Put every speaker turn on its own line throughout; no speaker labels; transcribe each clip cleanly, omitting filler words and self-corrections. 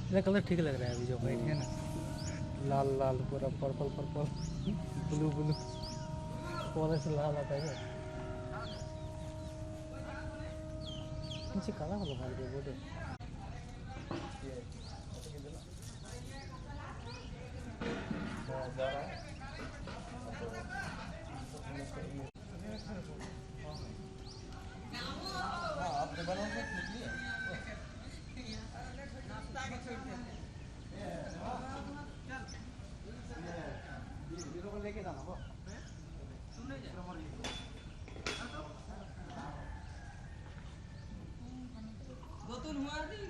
इसका कलर ठीक लग रहा है अभी जो वाइट है ना, लाल लाल पूरा पर्पल पर्पल ब्लू ब्लू पूरा से लाल आता है। नीचे काला वाला भाग दे बोलो। लेके जाना वो बोतल हुआ दी।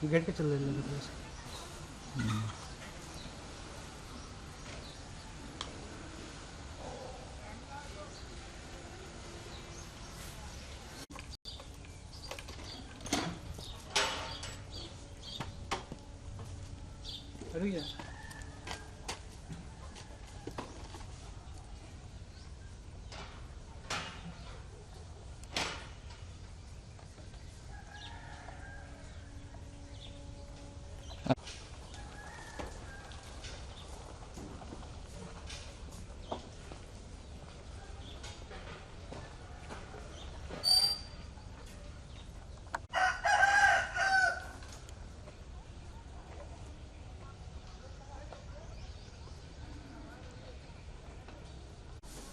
गेट के चल रहे हैं। रुक जा।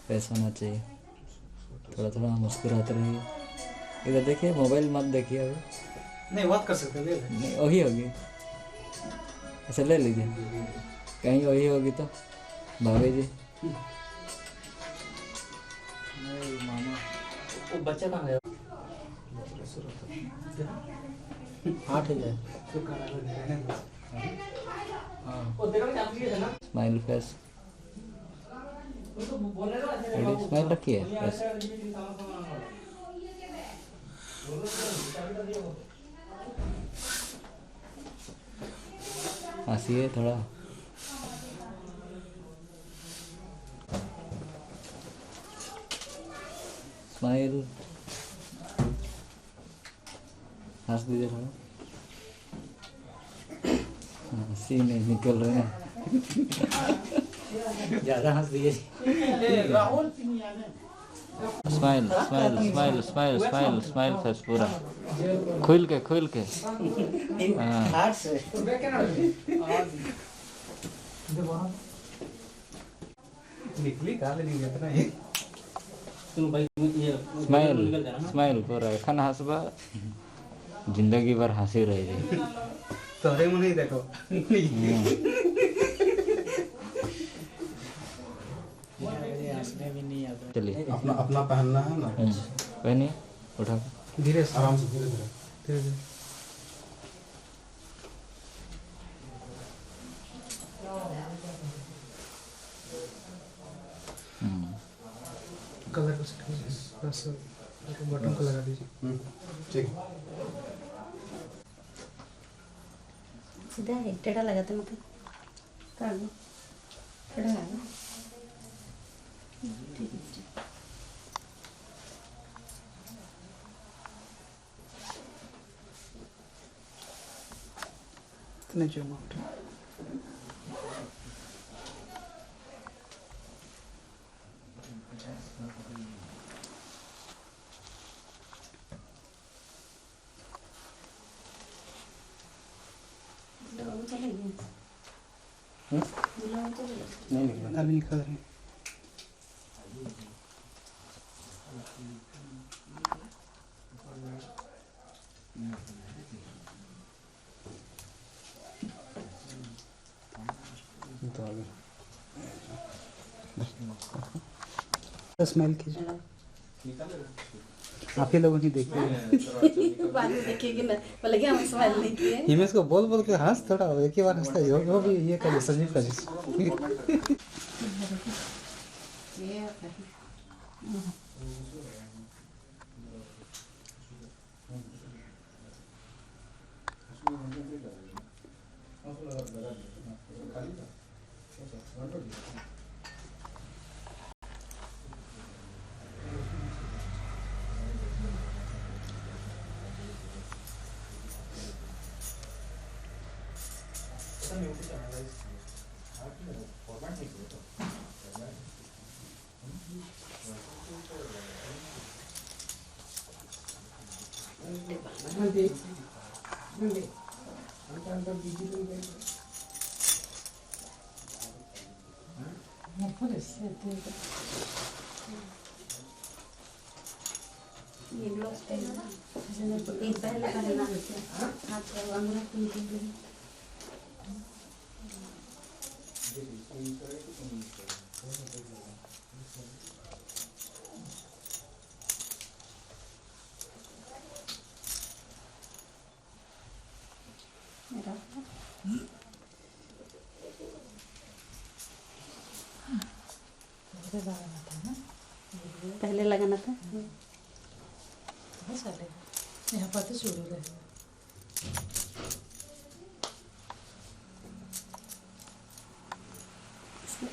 पैसा होना चाहिए, थोड़ा थोड़ा मुस्कुराते रहिए। इधर देखिए, मोबाइल मत देखिए अभी।
नहीं बात कर सकते ले
नहीं वही होगी, ऐसा ले लीजिए, कहीं वही होगी तो भाभी जी।
मामा वो बच्चा कहाँ गया? आठ है जाए
स्माइल फेस, स्माइल रखिए फेस। हंसिए थोड़ा। स्माइल, हंस दीजिए थोड़ा। हंसी नहीं निकल रहे हैं।
ज़्यादा हंस दिए।
Smile smile smile smile smile smile face पूरा खुल के खुल के। हाँ
निकली कहाँ ले लिया इतना ये?
स्माइल स्माइल पूरा खान हंसबा, जिंदगी भर हंसी रहेगी।
तोरे मुँह नहीं देखो।
चलिए
अपना अपना पहनना है ना,
पहनिए, उठा
धीरे से
आराम से धीरे धीरे।
धीरे धीरे। कलर को सेट कीजिए, बस बटन को लगा दीजिए।
ठीक है।
सीधा है, टेढ़ा लगाते मत कर लो, टेढ़ा लगा। ठीक है
इतने जो अमाउंट
चलेगी बुलाओ तो चलेगी।
नहीं निकला।
अभी निकल रही
तो आगे
स्मेल कीजिए। आप ही लोगों की देखिए।
बाद में देखिएगी ना, बोले कि हम स्माइल नहीं किए।
हिमेश को बोल बोल के हंस थोड़ा एक ही बार हंसता है। वो भी ये करिए, संजीव करिए।
ये ग्लोव्स पहनना ना, एक पहले पहनना हाथ पे अंगूठा पहन के। मेरा पहले लगाना था।
यहाँ पर तो शुरू रहे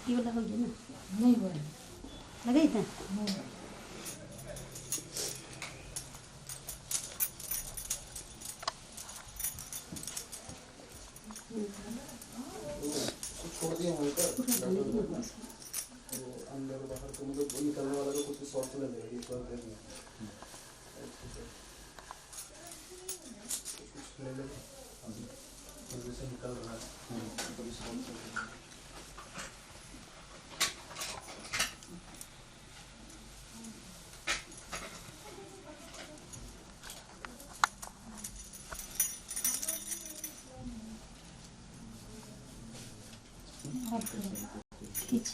ये वाला हो गया ना,
नहीं हुआ है।
लगाई था।
छोड़ दिया वहीं पर। अंदर बाहर को मतलब निकलने वाला तो कुछ शॉर्ट ले लेगा ये बात है। कुछ ले लेगा अभी जैसे निकल रहा है तो इस शॉर्ट से
खींच।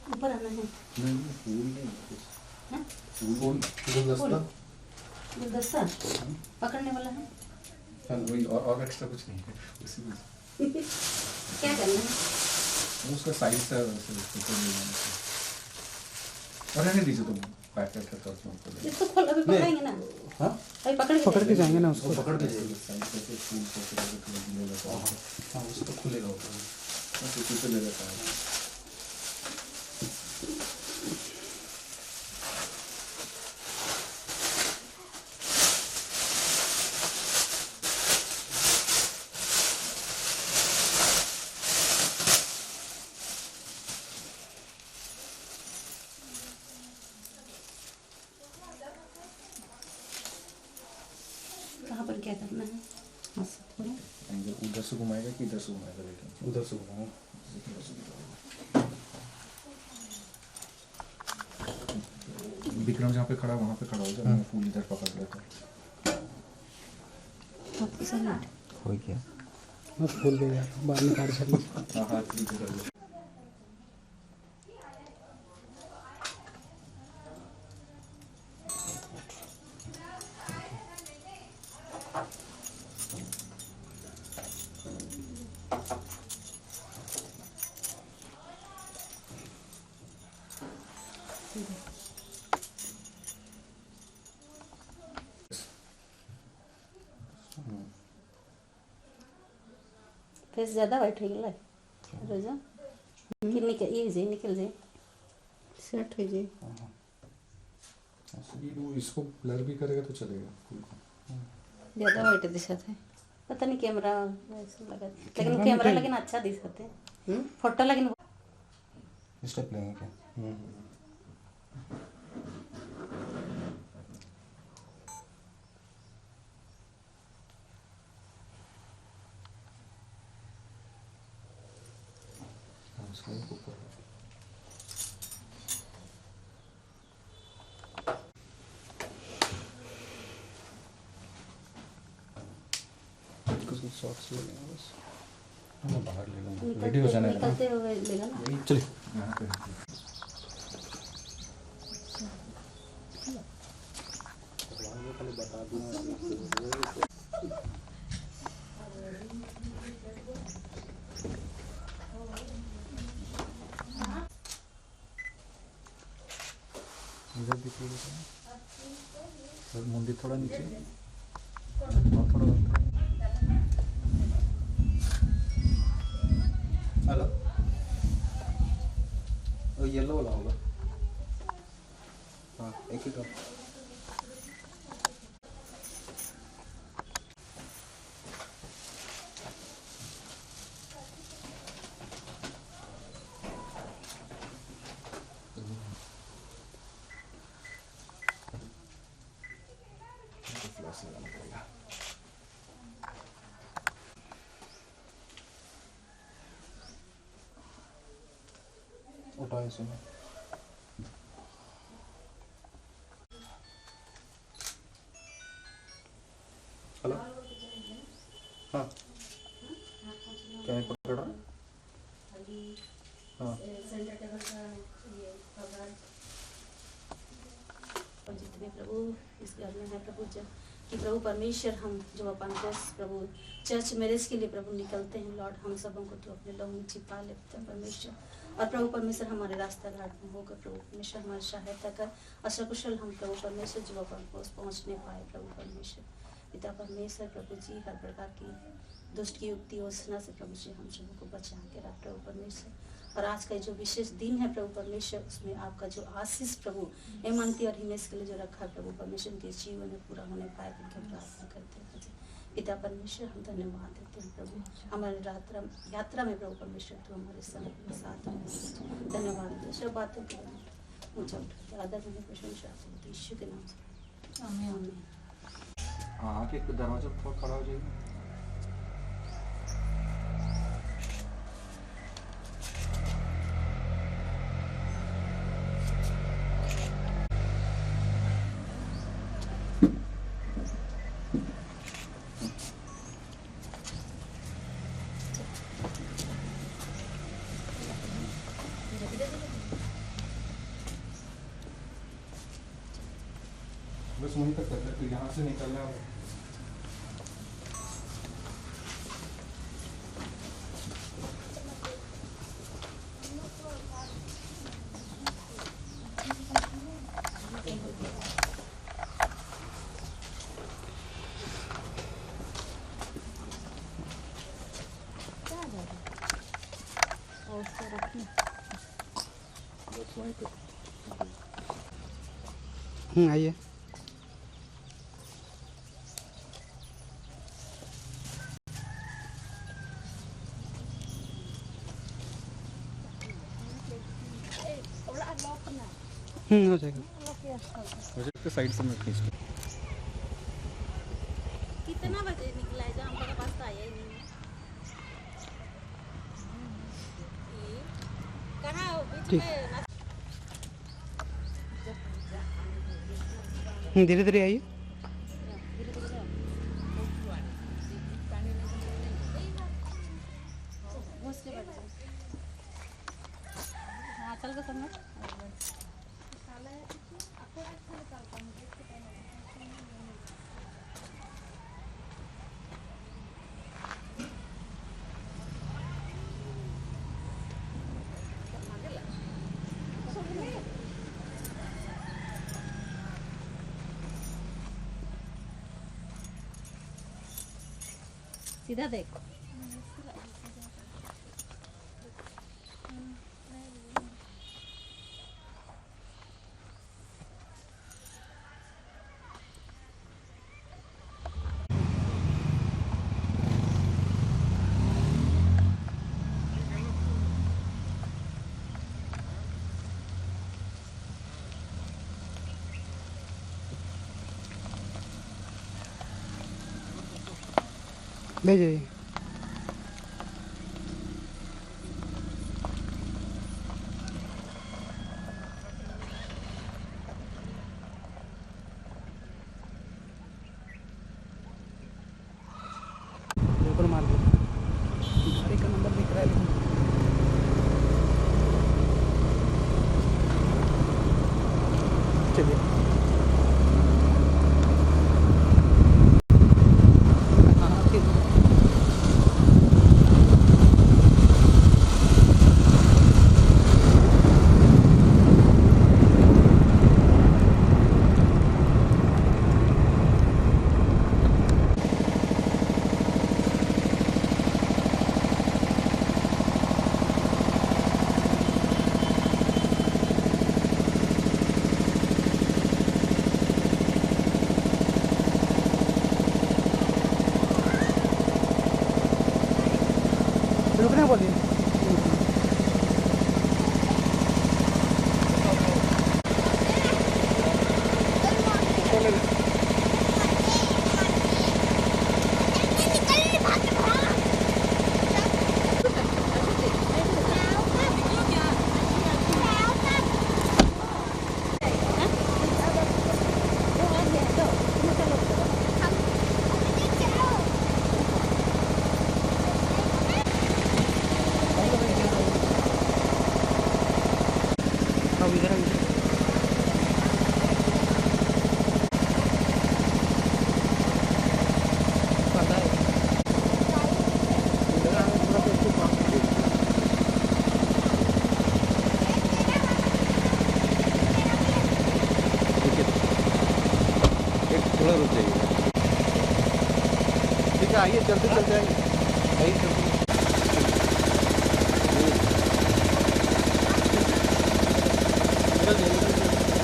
ऊपर आना है। हाँ?
गुलदस्ता
गुलदस्ता पकड़ने वाला है।
हाँ वही और एक्स्ट्रा कुछ नहीं है उसी में
क्या करना है?
उसका साइज था वैसे उसको तो ले जाना था। और रहने दीजिए तुम पैक करके तो उसमें कर
इसको खोल, अभी पकड़ेंगे ना।
हाँ
अभी
पकड़ के जाएंगे ना उसको।
वो पकड़ के जाएगी।
साइज करके फूल को तो मिलेगा तो
हाँ उसको खुलेगा ऊपर
उसी से ले लेता है।
कहाँ पर क्या करना है? हाँ, थोड़ा
एंगल उधर से घुमाएगा कि इधर से घुमाएगा लेकिन
उधर से घुमाओ।
विक्रम जहाँ पे खड़ा वहाँ पे खड़ा हो जाए मैं फूल इधर पकड़ लेता
आपकी सलाद।
हो गया।
मैं फूल दे जाता हूँ, बाद में काट सकूँ।
हाँ हाँ ठीक है
फेस ज़्यादा वाइट हो गया रोजा कि निकल ये जे निकल जाए सेट हो जाए।
वो इसको ब्लर भी करेगा तो चलेगा फूल को।
ज़्यादा वाइट दिखता है, पता नहीं कैमरा ऐसा लगा, लेकिन कैमरा लेकिन अच्छा दिखता है। फोटो लगिन
स्टेप लेंगे क्या? उसके ऊपर कुछ शॉट्स ले लेंगे बस। मैं बाहर ले लूँगा, रेडी हो जाने का।
निकलते हुए लेगा ना।
चलिए यहाँ पे इधर देखिए सर, मुंडी थोड़ा नीचे और थोड़ा हेलो, येलो वाला होगा। हाँ एक ही कप। फ्लैश लगाना पड़ेगा। उठाओ इसे। हेलो, हाँ क्या मैं पकड़ रहा हूँ? हाँ
और जितने प्रभु इस घर में है प्रभु कि प्रभु परमेश्वर हम जो अपन को प्रभु चर्च मैरिज के लिए प्रभु निकलते हैं लॉर्ड, हम सबों को तो अपने लहू में छिपा लेते हैं परमेश्वर। और प्रभु परमेश्वर हमारे रास्ता घाट में होकर प्रभु परमेश्वर हमारी सहायता कर अशकुशल हम प्रभु परमेश्वर जो अपन को पहुँचने पाए प्रभु परमेश्वर। पिता परमेश्वर प्रभु जी हर प्रकार की दुष्ट की युक्ति योजना से प्रभु जी हम सबों को बचा के रख प्रभु परमेश्वर। और आज का जो विशेष दिन है प्रभु परमेश्वर, उसमें आपका जो आशीष प्रभु हेमंती और हिमेश के लिए जो रखा है प्रभु परमेश्वर के जीवन में पूरा होने पाए उनके प्रार्थना करते हैं पिता परमेश्वर। हम धन्यवाद देते हैं प्रभु हमारे यात्रा में प्रभु परमेश्वर तो हमारे संग साथ में धन्यवाद देते सब बातों के लिए ऊँचा उठाते आदर में प्रशंसा यीशु के नाम से आमीन।
हाँ आके दरवाजा पर थोड़ा खड़ा हो जाइए। बस वहीं तक करते हैं, तो यहाँ से निकलना है। बस वहीं पे
आइए। हो जाएगा।
मुझे साइड से मैं खींच लूँ।
कितना बजे निकला है? जहाँ हमारे पास तो आया ही नहीं है। कहाँ हो बीच में?
धीरे धीरे आइए।
हाँ चल के समझ सीधा देख।
भेजिए। ऊपर मार दो, गाड़ी का नंबर दिख रहा है लेकिन चलिए। हाँ ठीक। रुकने बोलिए। अब इधर
थोड़ा रुक जाइए। ठीक है, आइए चलते चलते आइए, आइए चलते।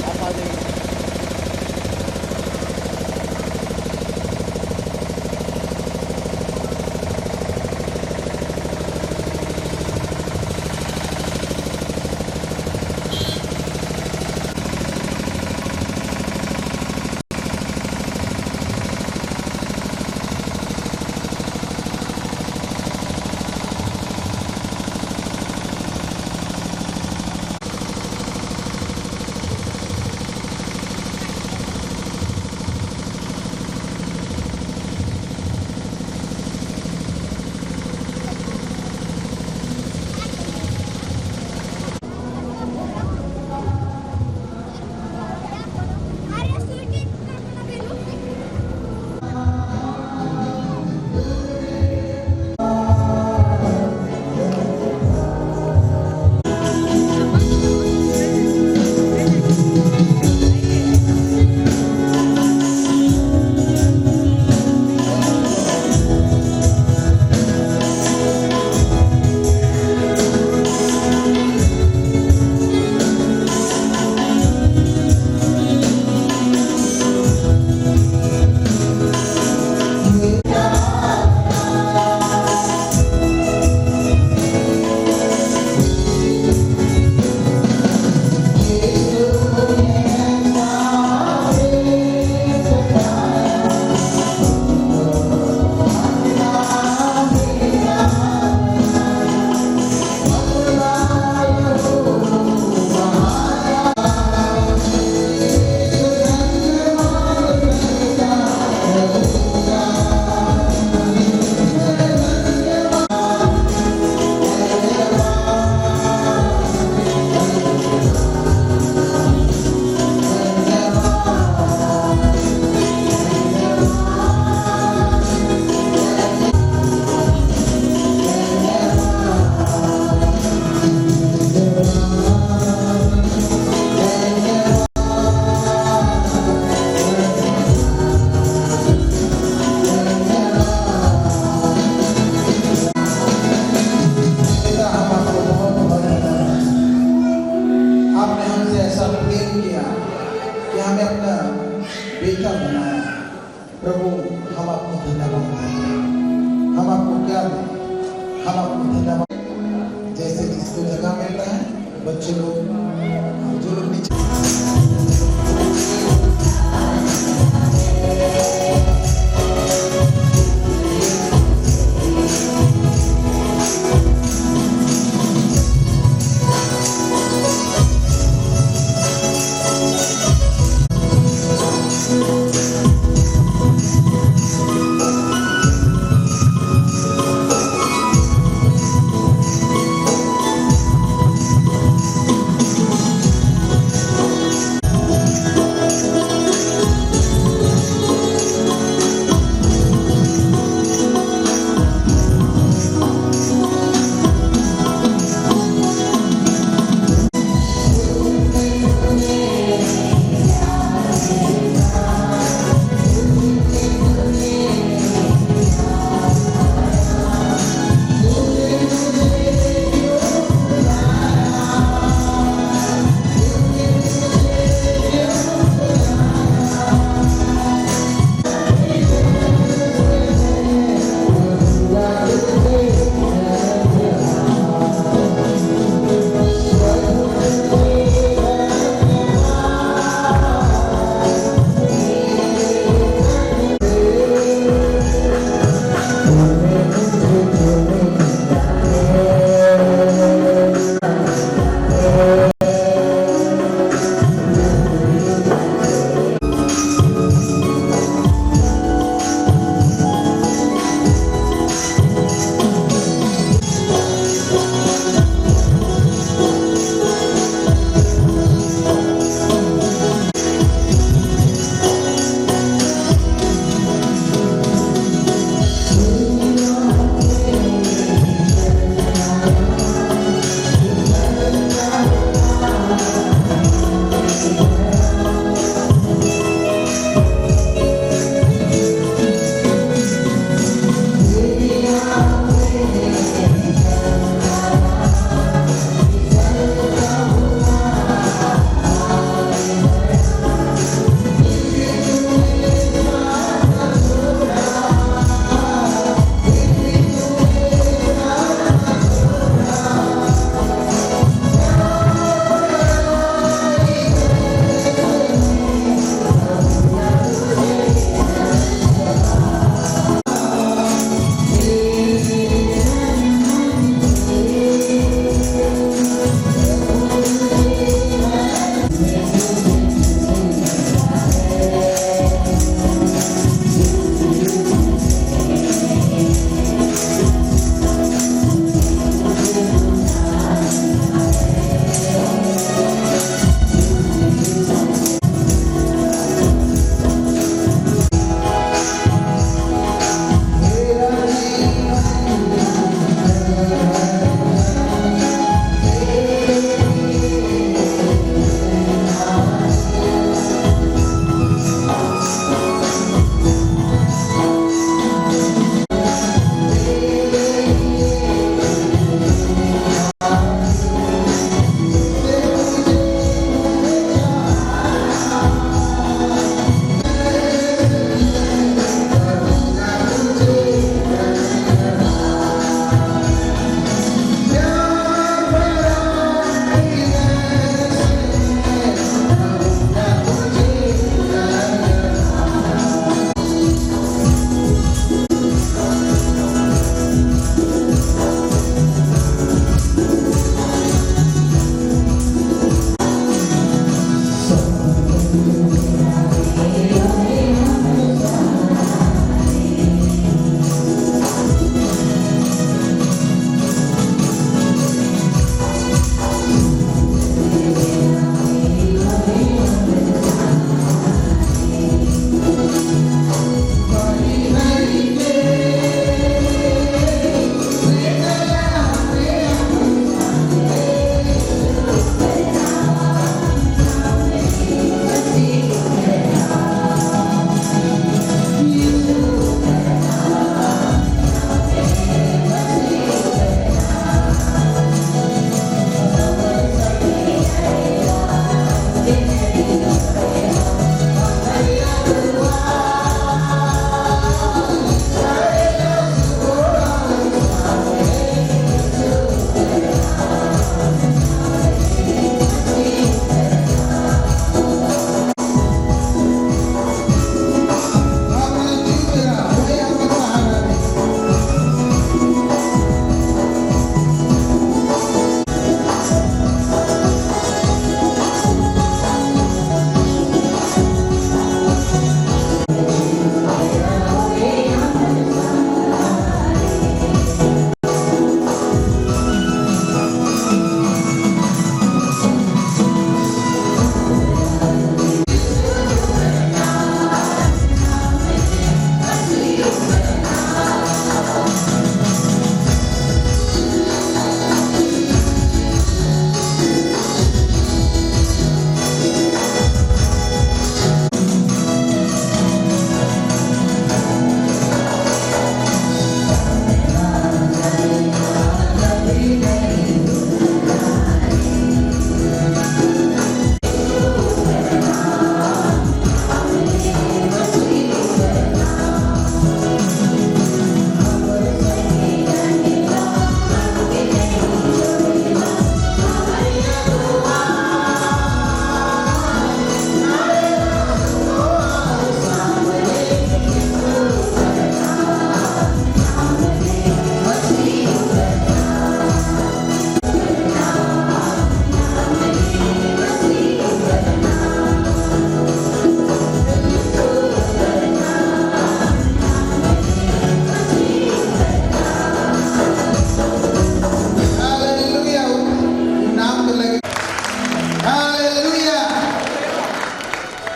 आप आ जाइए। बेटा बनाया। प्रभु हम आपको धन्यवाद देते हैं। हम आपको क्या दें, हम आपको धन्यवाद। जैसे जिसको जगह मिलता है बच्चे लोग जो लोग नीचे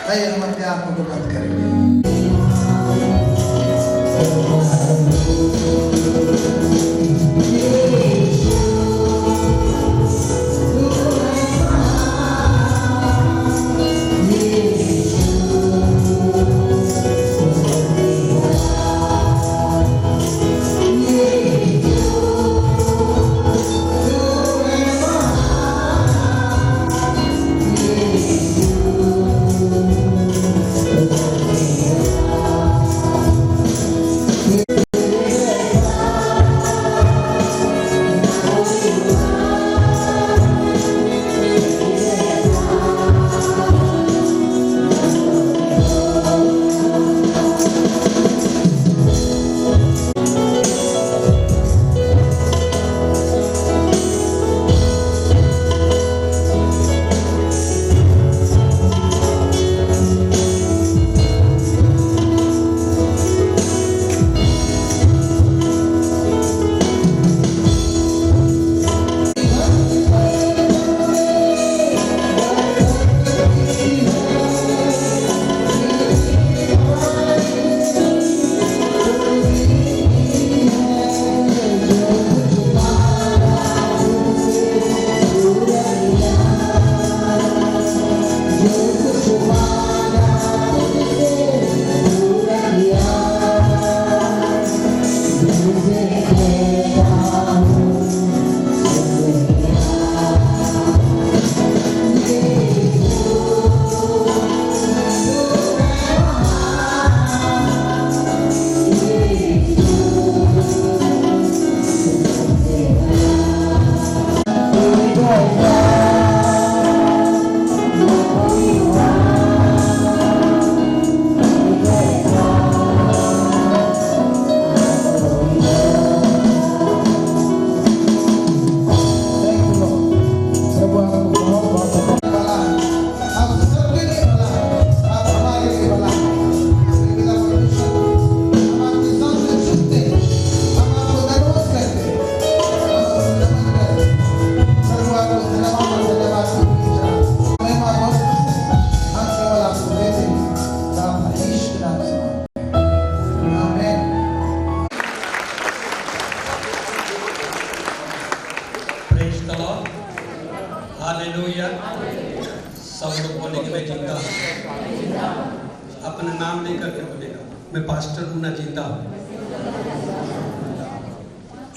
आइए हम अपने आंखों को बंद करेंगे।
हालेलुया। सब लोग बोलेंगे मैं जिंदा हूँ। अपना नाम लेकर के बोलेगा मैं पास्टर हूँ ना जिंदा हूँ।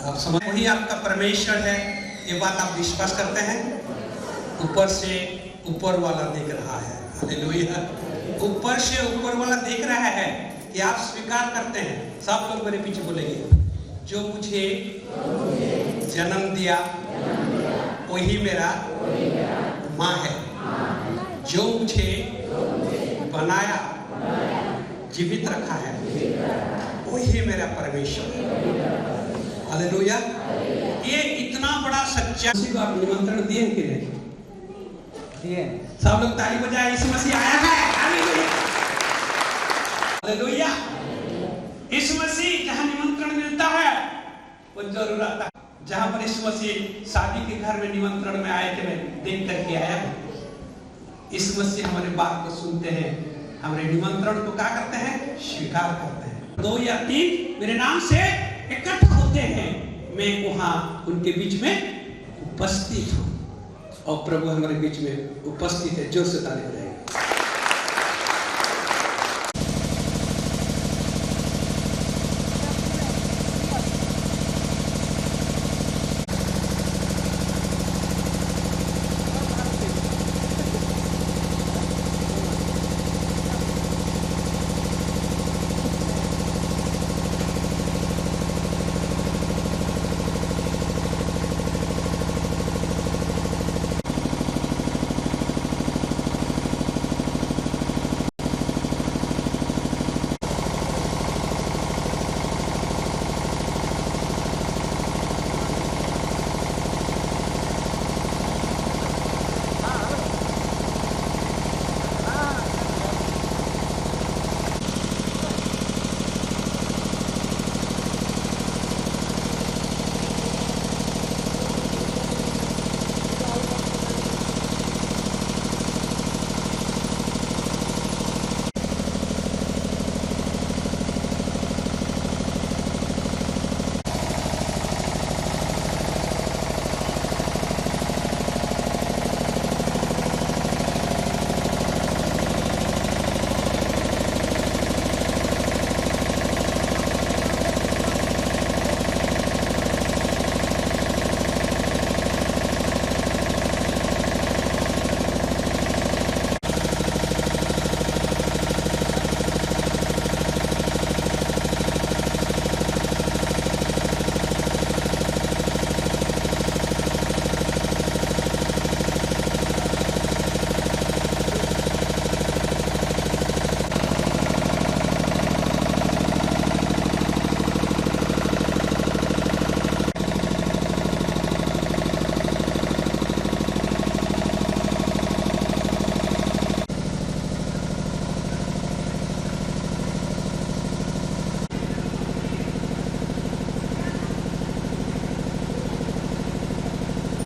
आप समझ वही आपका परमेश्वर है, ये बात आप विश्वास करते हैं। ऊपर से ऊपर वाला देख रहा है। हालेलुया। ऊपर से ऊपर वाला देख रहा है कि आप स्वीकार करते हैं। सब लोग मेरे पीछे बोलेंगे जो मुझे जन्म दिया वही मेरा माँ है, जो मुझे बनाया जीवित रखा है वही मेरा परमेश्वर है। हालेलुया। ये इतना बड़ा सच्चा को आप निमंत्रण दिए कि नहीं दिए? सब लोग ताली बजाए, यीशु मसीह आया है। हालेलुया। हालेलुया। यीशु मसीह जहाँ निमंत्रण मिलता है वो जरूर आता है। जहाँ पर यीशु मसीह शादी के घर में निमंत्रण में आए थे, मैं देख करके आया हूँ। यीशु मसीह हमारे बात को सुनते हैं, हमारे निमंत्रण को क्या करते हैं? स्वीकार करते हैं। 2 या 3 मेरे नाम से इकट्ठा होते हैं, मैं वहाँ उनके बीच में उपस्थित हूँ। और प्रभु हमारे बीच में उपस्थित है। जोर से ताली बजाएंगे।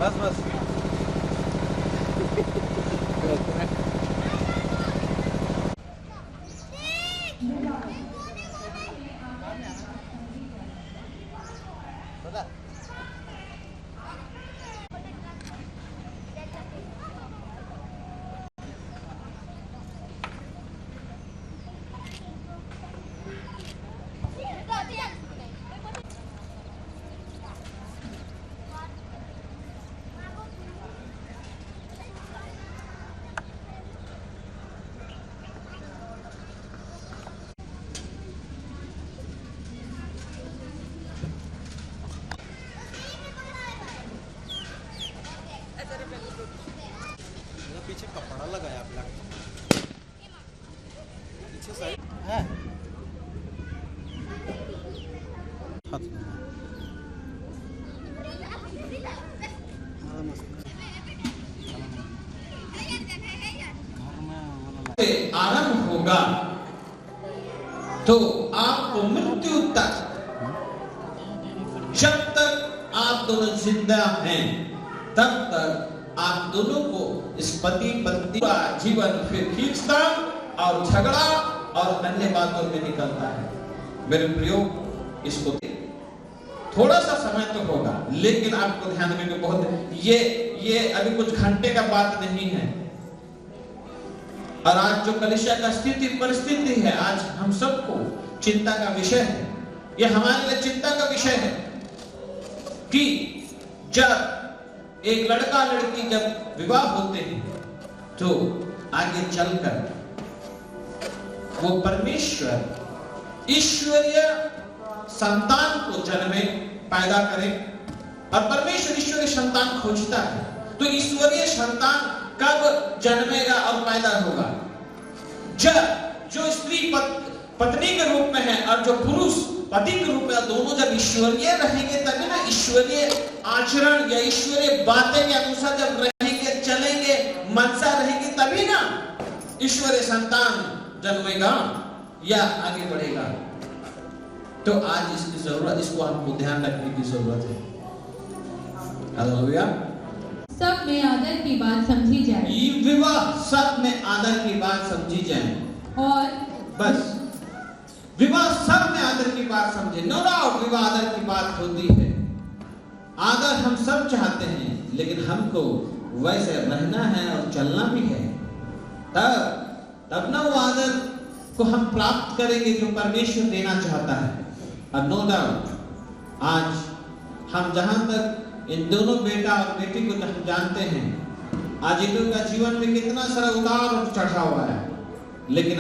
बस बस
पीछे कपड़ा लगाया ब्लैक पीछे साइड है
आरंभ होगा तो आपको मृत्यु तक, जब तक आप दोनों जिंदा हैं तब तक आप दोनों को इस पति पत्नी का जीवन फिर खींचता और झगड़ा और अन्य बातों में निकलता है। मेरे प्रियो, इसको थोड़ा सा समय तो होगा, लेकिन आपको ध्यान में कि बहुत ये अभी कुछ घंटे का बात नहीं है। और आज जो कलीसिया का स्थिति परिस्थिति है, आज हम सबको चिंता का विषय है। यह हमारे लिए चिंता का विषय है कि जब एक लड़का लड़की जब विवाह होते हैं तो आगे चलकर वो परमेश्वर ईश्वरीय संतान को जन्मे, पैदा करे। और परमेश्वर ईश्वरीय संतान खोजता है, तो ईश्वरीय संतान कब जन्मेगा और पैदा होगा? जब जो स्त्री पत्नी के रूप में है और जो पुरुष पति के रूप में, दोनों जब ईश्वरीय रहेंगे तभी ना, ईश्वरीय आचरण या ईश्वरीय बातें के अनुसार जब रहेंगे, चलेंगे, मनसा रहेगी, तभी ना ईश्वरीय संतान जन्मेगा या आगे बढ़ेगा। तो आज इसकी जरूरत, इसको आपको ध्यान रखने की जरूरत है। हालेलुया।
सब में आदर की बात समझी जाए।
विवाह सब में आदर की बात समझी जाए।
और
बस विवाह सब में आदर की बात समझे। नो डाउट विवाह आदर की बात होती है। आदर हम सब चाहते हैं, लेकिन हमको वैसे रहना है और चलना भी है। तब ना वो आदर को हम प्राप्त करेंगे जो परमेश्वर देना चाहता है। और नो डाउट आज हम जहां तक इन दोनों बेटा और बेटी को हम जानते हैं, आज इन लोगों का जीवन में कितना सारा उतार और चढ़ाव हुआ है, लेकिन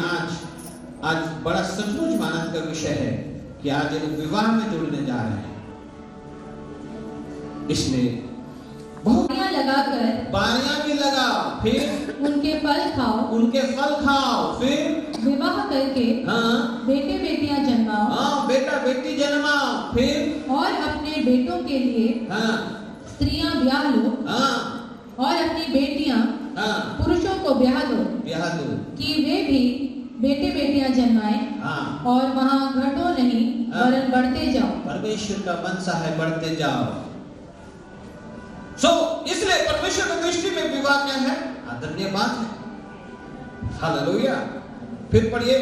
आज बड़ा सचमुच आनंद का विषय है कि आज ये लोग विवाह में जुड़ने जा रहे हैं। इसलिए
बारियां लगाकर,
बारियां भी लगाओ, फिर
उनके फल खाओ, फिर
विवाह
करके बेटे बेटियां जन्माओ,
बेटा बेटी जन्माओ, फिर
और अपने बेटों के लिए स्त्रियां ब्याह लो, और अपनी बेटियां पुरुषों को ब्याह दो कि वे भी बेटे बेटियां जन्माएं, और वहां घटो नहीं वरन बढ़ते जाओ।
परमेश्वर का मनसा है बढ़ते जाओ। इसलिए परमेश्वर की दृष्टि में विवाह क्या है? आदरणीय बात है। हालेलुया। फिर पढ़िए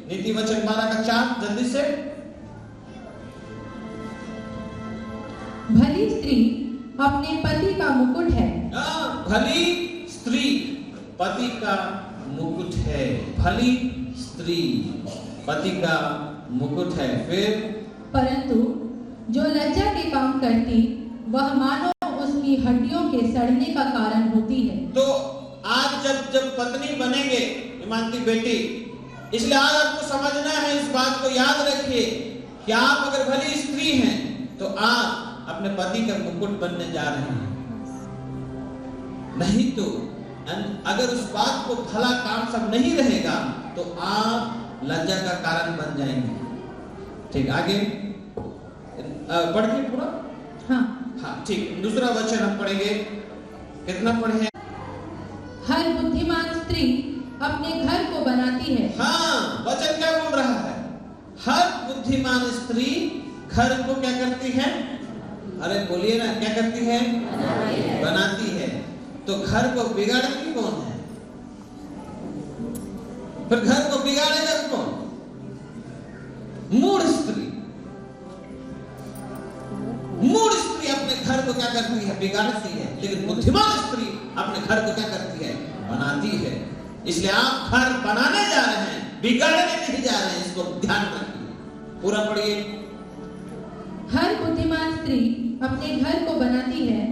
नीति वचन 12:4 जल्दी से।
भली स्त्री अपने पति का मुकुट है।
भली स्त्री पति का मुकुट है। भली स्त्री पति का मुकुट है। फिर
परंतु जो लज्जा के काम करती वह मानो उसकी हड्डियों के सड़ने का कारण होती है।
तो आज जब पत्नी बनेंगे ईमानती बेटी, इसलिए आज आपको समझना है, इस बात को याद रखिए कि आप अगर भली स्त्री हैं तो आप अपने पति का मुकुट बनने जा रहे हैं। नहीं तो अगर उस बात को भला काम सब नहीं रहेगा तो आप लज्जा का कारण बन जाएंगे। ठीक, आगे पढ़िए पूरा। हाँ ठीक। दूसरा वचन हम पढ़ेंगे। कितना पढ़े?
हर बुद्धिमान स्त्री अपने घर को बनाती है।
हाँ, वचन क्या बोल रहा है? हर बुद्धिमान स्त्री घर को क्या करती है?
अरे बोलिए ना, क्या करती है? बनाती है। तो घर को बिगाड़ती कौन है? फिर घर को बिगाड़ेगा कौन? मूढ़ स्त्री। मूढ़ स्त्री अपने घर को क्या करती है? बिगाड़ती है। लेकिन बुद्धिमान स्त्री अपने घर को क्या करती है? बनाती है। इसलिए आप घर बनाने जा रहे हैं, बिगाड़ने नहीं जा रहे हैं, इसको ध्यान रखिए। पूरा पढ़िए।
हर बुद्धिमान स्त्री अपने घर को बनाती है,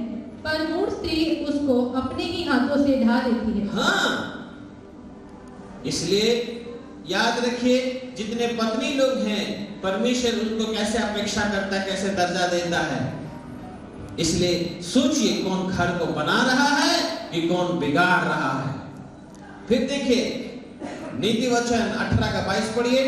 पर मूढ़ स्त्री उसको अपने ही हाथों से ढा देती है।
हाँ, इसलिए याद रखिए, जितने पत्नी लोग हैं, परमेश्वर उनको कैसे अपेक्षा करता है, कैसे दर्जा देता है। इसलिए सोचिए कौन घर को बना रहा है कि कौन बिगाड़ रहा है। फिर देखिए नीति वचन 18 का 22 पढ़िए।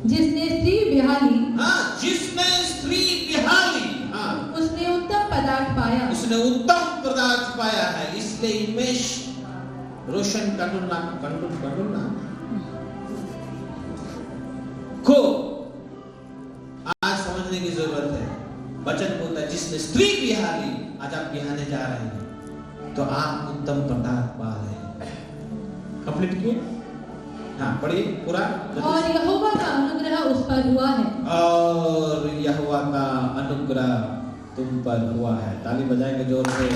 जिसने स्त्री बिहाली,
हाँ, जिसने स्त्री बिहाली, हाँ,
उसने उत्तम पदार्थ पाया।
उसने उत्तम पदार्थ पाया है। इसलिए इमेश रोशन कंडुना को आज समझने की जरूरत है। वचन बोलता है जिसने स्त्री बिहाली, आज आप बिहाने जा रहे हैं तो आप उत्तम पदार्थ पा रहे हैं। कंप्लीट किए? हाँ, पढ़िए पूरा।
और यहोवा का अनुग्रह उस पर हुआ है।
और यहोवा का अनुग्रह तुम पर हुआ है। ताली बजाएंगे जोर से,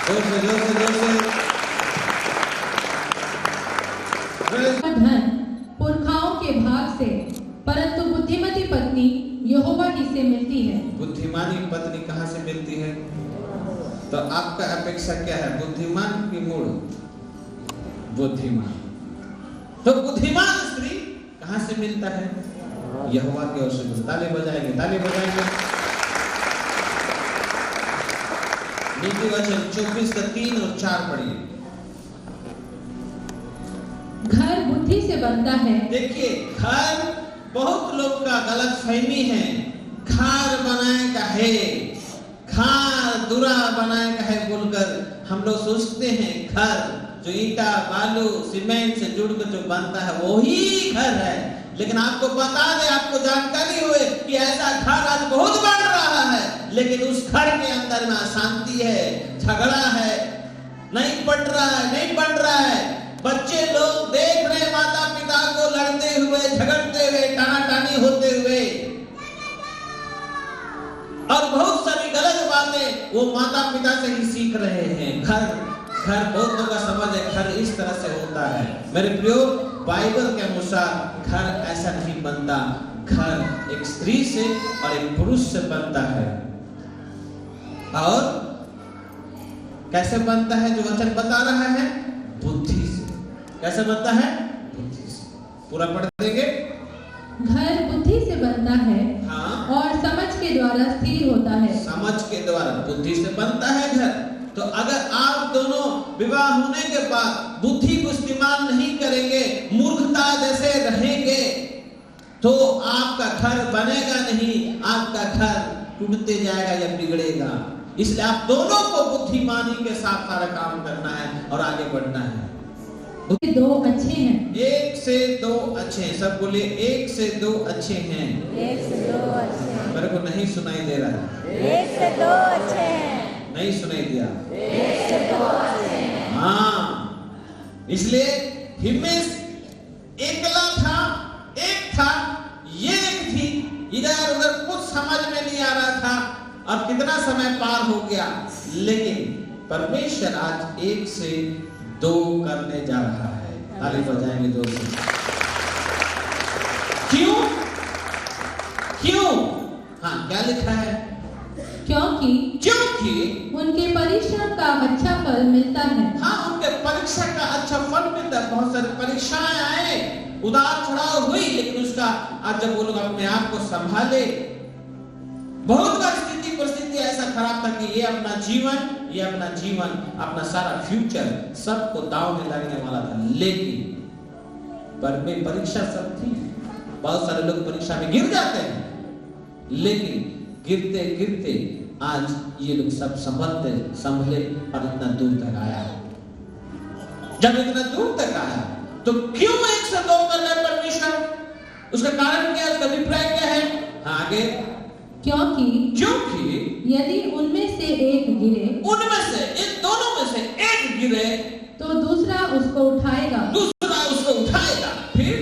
जोर से, जोर से, जोर से।
धन पुरखाओं के भाग से, परंतु बुद्धिमती पत्नी यहोवा ही से मिलती है।
बुद्धिमानी पत्नी कहाँ से मिलती है? तो आपका अपेक्षा क्या है? बुद्धिमान की मूल? बुद्धिमान। तो बुद्धिमान स्त्री कहाँ से मिलता है? यहोवा की ओर से। ताली बजाएंगे, ताली बजाएंगे। नीति वचन 24 का 3 और 4 पढ़िए।
घर बुद्धि से बनता है।
देखिए, घर बहुत लोग का गलत फहमी है। घर बनाएगा है, खार दुरा बनाएगा है बोलकर हम लोग सोचते हैं घर जो ईटा बालू सीमेंट से जुड़कर जो बनता है वही घर है। लेकिन आपको बता दे, आपको जानकारी हुए कि ऐसा घर आज बहुत बन रहा है, लेकिन उस घर के अंदर में अशांति है, झगड़ा है, नहीं पढ़ रहा है, नहीं बन रहा है। बच्चे लोग देख रहे माता पिता को लड़ते हुए, झगड़ते हुए, टानाटानी होते हुए, और बहुत सारी गलत बातें वो माता पिता से ही सीख रहे हैं। घर बहुत लोगों का समझ है घर इस तरह से होता है। मेरे प्रियो, बाइबल के अनुसार घर ऐसा नहीं बनता। घर एक स्त्री से और एक पुरुष से बनता है। और कैसे बनता है? जो वचन बता रहा है, बुद्धि से। कैसे बनता है? बुद्धि से। पूरा पढ़ देंगे।
घर बुद्धि से बनता है,
हाँ,
और समझ के द्वारा स्थिर होता है।
समझ के द्वारा, बुद्धि से बनता है घर। तो अगर आप दोनों विवाह होने के बाद बुद्धि को इस्तेमाल नहीं करेंगे, मूर्खता जैसे रहेंगे, तो आपका घर बनेगा नहीं, आपका घर टूटते जाएगा या बिगड़ेगा। इसलिए आप दोनों को बुद्धिमानी के साथ सारा काम करना है और आगे बढ़ना है।
दो अच्छे हैं।
1 से 2 अच्छे हैं। सब बोलिए 1 से 2 अच्छे हैं।
1 से 2 अच्छे हैं।
मेरे को नहीं सुनाई दे रहा है।
1 से 2 अच्छे हैं।
नहीं सुनाई दिया।
1 से 2 अच्छे हैं।
हाँ, इसलिए हिमेश एकला था, एक था, ये एक थी, इधर उधर कुछ समझ में नहीं आ रहा था। अब कितना समय पार हो गया, लेकिन परमेश्वर आज 1 से 2 करने जा रहा है। ताली बजाएंगे जोर से। क्यों? क्यों? हाँ, क्या लिखा है?
क्योंकि
उनके
परिश्रम का अच्छा फल मिलता है।
हाँ, उनके परीक्षा का अच्छा फल मिलता है। बहुत सारी परीक्षाएं आए, उतार चढ़ाव हुई, लेकिन उसका आज जब वो लोग अपने आप को संभाले, बहुत बार स्थिति परिस्थिति ऐसा खराब था कि ये अपना जीवन, अपना सारा फ्यूचर सबको दांव में लगने वाला था। लेकिन पर में परीक्षा सब थी। बहुत सारे लोग परीक्षा में गिर जाते हैं, लेकिन गिरते गिरते आज ये लोग सब संभले और इतना दूर तक आया। जब इतना दूर तक आया तो क्यों 1 से 2 कर रहे परमेश्वर? उसका कारण क्या है? उसका अभिप्राय क्या है? आगे, क्योंकि
यदि उनमें से एक गिरे,
उनमें से इन दोनों में से एक गिरे
तो दूसरा उसको उठाएगा,
फिर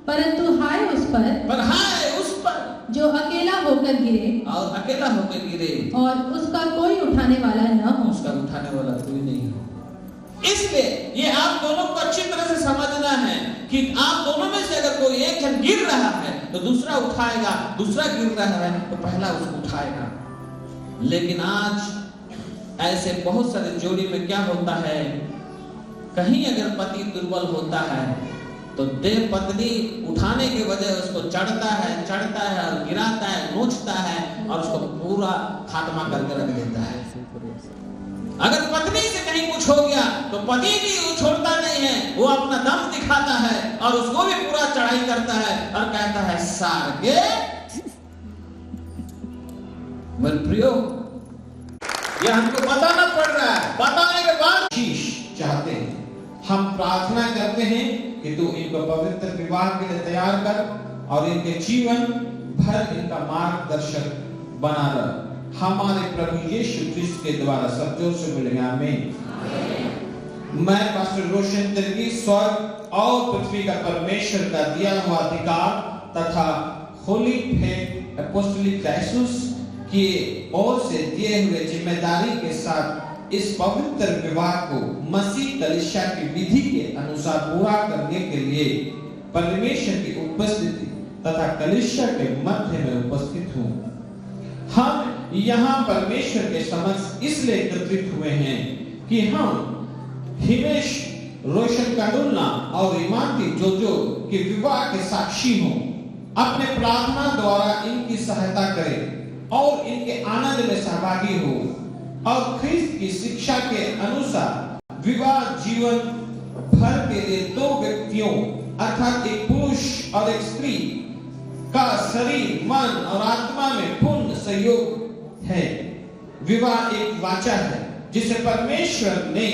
परंतु हाय उस पर जो अकेला होकर गिरे और उसका कोई उठाने वाला न हो।
उसका उठाने वाला कोई नहीं हो। इसलिए ये आप दोनों को अच्छी तरह से समझना है कि आप दोनों में से अगर कोई एक जन गिर रहा है तो दूसरा उठाएगा, दूसरा गिर रहा है तो पहला उसको उठाएगा। लेकिन आज ऐसे बहुत सारे जोड़ी में क्या होता है, कहीं अगर पति दुर्बल होता है तो देह पत्नी उठाने के वजह उसको चढ़ता है और गिराता है, नोचता है और उसको पूरा खात्मा करके रख देता है। अगर पत्नी से कहीं कुछ हो गया तो पति भी छोड़ता नहीं है, वो अपना दम दिखाता है और उसको भी पूरा चढ़ाई करता है और कहता है सारगे मेरे प्रियो। ये हमको बताना पड़ रहा है, बताने के बाद शीश चाहते हैं। हम प्रार्थना करते हैं कि तू इनको पवित्र विवाह के लिए तैयार कर और इनके जीवन भर इनका मार्गदर्शक बना रह। हमारे प्रभु यीशु क्रिस्त के द्वारा सब जोर से मिलेंगे आमीन। मैं पास्टर रोशन तिर्की स्वर्ग और पृथ्वी का परमेश्वर का दिया हुआ अधिकार तथा होली फेथ अपोस्टलिक डायसिस की ओर से दिए हुए जिम्मेदारी के साथ इस पवित्र विवाह को मसीह कलीसिया की विधि के अनुसार पूरा करने के लिए परमेश्वर की उपस्थिति तथा कलीसिया के मध्य में उपस्थित हूँ। हम यहाँ परमेश्वर के समक्ष इसलिए एकत्रित हुए हैं कि हम हिमेश रोशन कांडुलना और इमानती जोजो के विवाह के साक्षी हों। अपने प्रार्थना द्वारा इनकी सहायता करें और इनके आनंद में सहभागी हो और ख्रिस्त की शिक्षा के अनुसार विवाह जीवन भर के लिए दो व्यक्तियों अर्थात एक पुरुष और एक स्त्री का शरीर, मन और आत्मा में पूर्ण सहयोग है। विवाह एक वाचा है जिसे परमेश्वर ने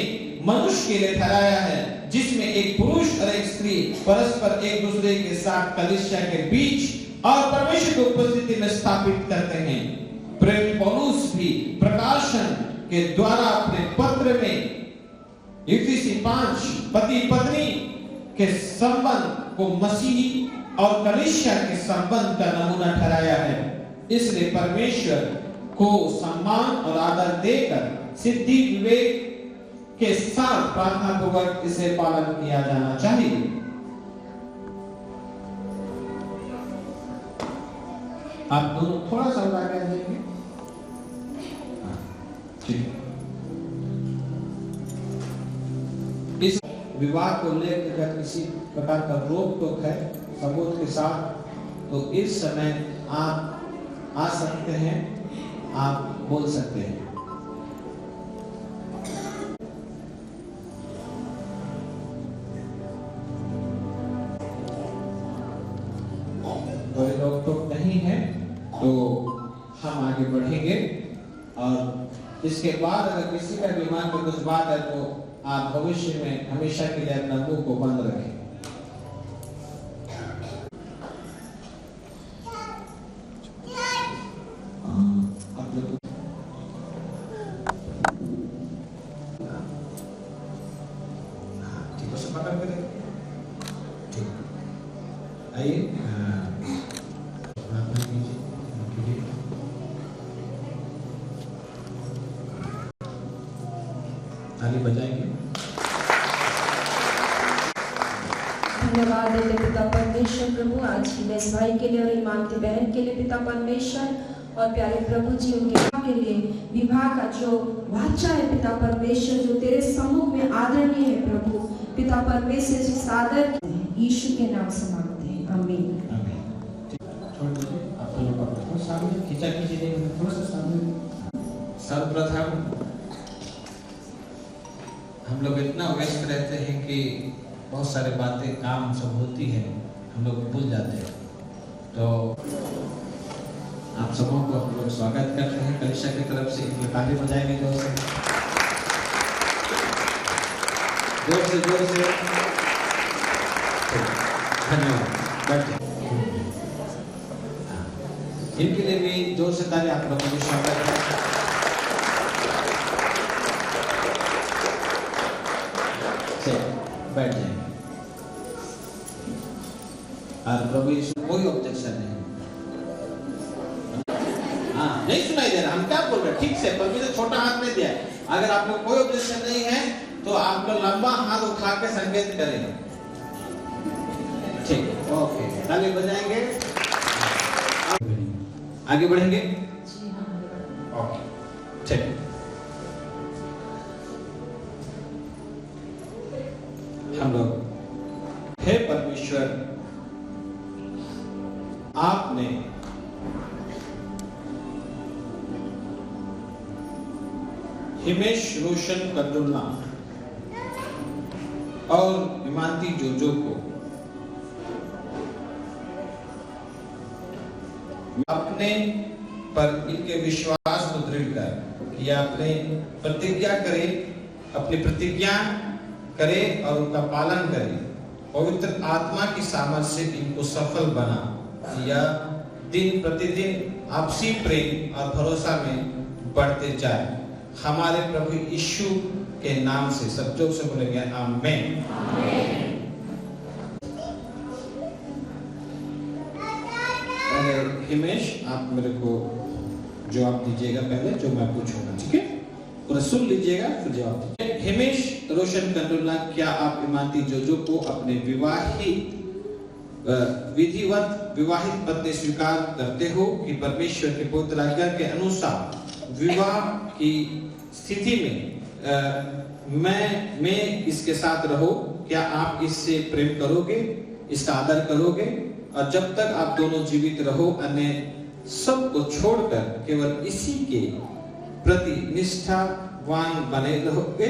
मनुष्य के लिए ठहराया है, जिसमें एक पुरुष और एक स्त्री परस्पर एक दूसरे के साथ कलीसिया के बीच और परमेश्वर की उपस्थिति में स्थापित करते हैं। प्रेरित पौलुस भी प्रकाशन के द्वारा अपने पत्र में इफिसी 5 पति पत्नी के संबंध को मसीही और कलीसिया के संबंध का नमूना ठहराया है। इसलिए परमेश्वर को सम्मान और आदर देकर सिद्धि विवेक के साथ प्रार्थना पूर्वक इसे पालन किया जाना चाहिए। आप दोनों थोड़ा सा आगे आ जाएंगे। ठीक है। इस विवाह को लेकर अगर किसी प्रकार का रोक टोक है सबूत के साथ तो इस समय आप आ सकते हैं, आप बोल सकते हैं। कोई रोक टोक नहीं है तो हम आगे बढ़ेंगे और इसके बाद अगर किसी का दिमाग में कुछ बात है तो आप भविष्य में हमेशा के लिए अपना मुंह को बंद रखें।
धन्यवाद देते पिता परमेश्वर प्रभु आज हिमेश भाई के लिए और इमानती बहन के लिए पिता परमेश्वर और प्यारे प्रभु जी उनके के लिए विवाह का जो वाचा है पिता परमेश्वर जो तेरे सम्मुख में आदरणीय है प्रभु पिता परमेश्वर जी सादर यीशु के नाम से मांगते हैं आमीन।
सर्वप्रथम हम लोग इतना व्यस्त रहते हैं कि बहुत सारे बातें काम सब होती है हम लोग भूल जाते हैं, तो आप सबों को हम लोग स्वागत करते हैं कलीसिया की तरफ से। एक ताली बजाएंगे जोर से जोर से। धन्यवाद। इनके लिए भी जोर से ताली आप लोगों को स्वागत है। बैठ जाएंगे और प्रभु यीशु कोई ऑब्जेक्शन नहीं। हाँ, नहीं सुनाई दे रहा, हम क्या बोल रहे हैं? ठीक से परमेश्वर छोटा हाथ नहीं दिया। अगर आप लोग कोई ऑब्जेक्शन नहीं है तो आप लोग लंबा हाथ उठा के संकेत करेंगे। ठीक, ओके, ताली बजाएंगे, आगे बढ़ेंगे। ओके, ठीक। हम लोग, हे परमेश्वर, आपने हिमेश रोशन कंडुल्ला और इमानती जोजो को अपने पर इनके विश्वास को दृढ़ कर या अपने प्रतिज्ञा करे, अपनी प्रतिज्ञा करे और उनका पालन करे। पवित्र आत्मा की सामर्थ्य से इनको सफल बना या दिन प्रतिदिन आपसी प्रेम और भरोसा में बढ़ते जाए। हमारे प्रभु यीशु के नाम से सब जोर से बोलेंगे आमीन। हिमेश, आप मेरे को जवाब दीजिएगा पहले जो मैं पूछूंगा, ठीक है? पूरा सुन लीजिएगा फिर जवाब दीजिए। हिमेश रोशन कंडुल्ला, क्या आप इमानती जोजो को अपने विधिवत विवाहित पत्नी स्वीकार करते हो कि परमेश्वर के पवित्र आज्ञा के अनुसार विवाह की स्थिति में मैं इसके साथ रहो? क्या आप इससे प्रेम करोगे, इसका आदर करोगे और जब तक आप दोनों जीवित रहो अन्य सब को छोड़कर केवल इसी के प्रति निष्ठावान बने रहोगे?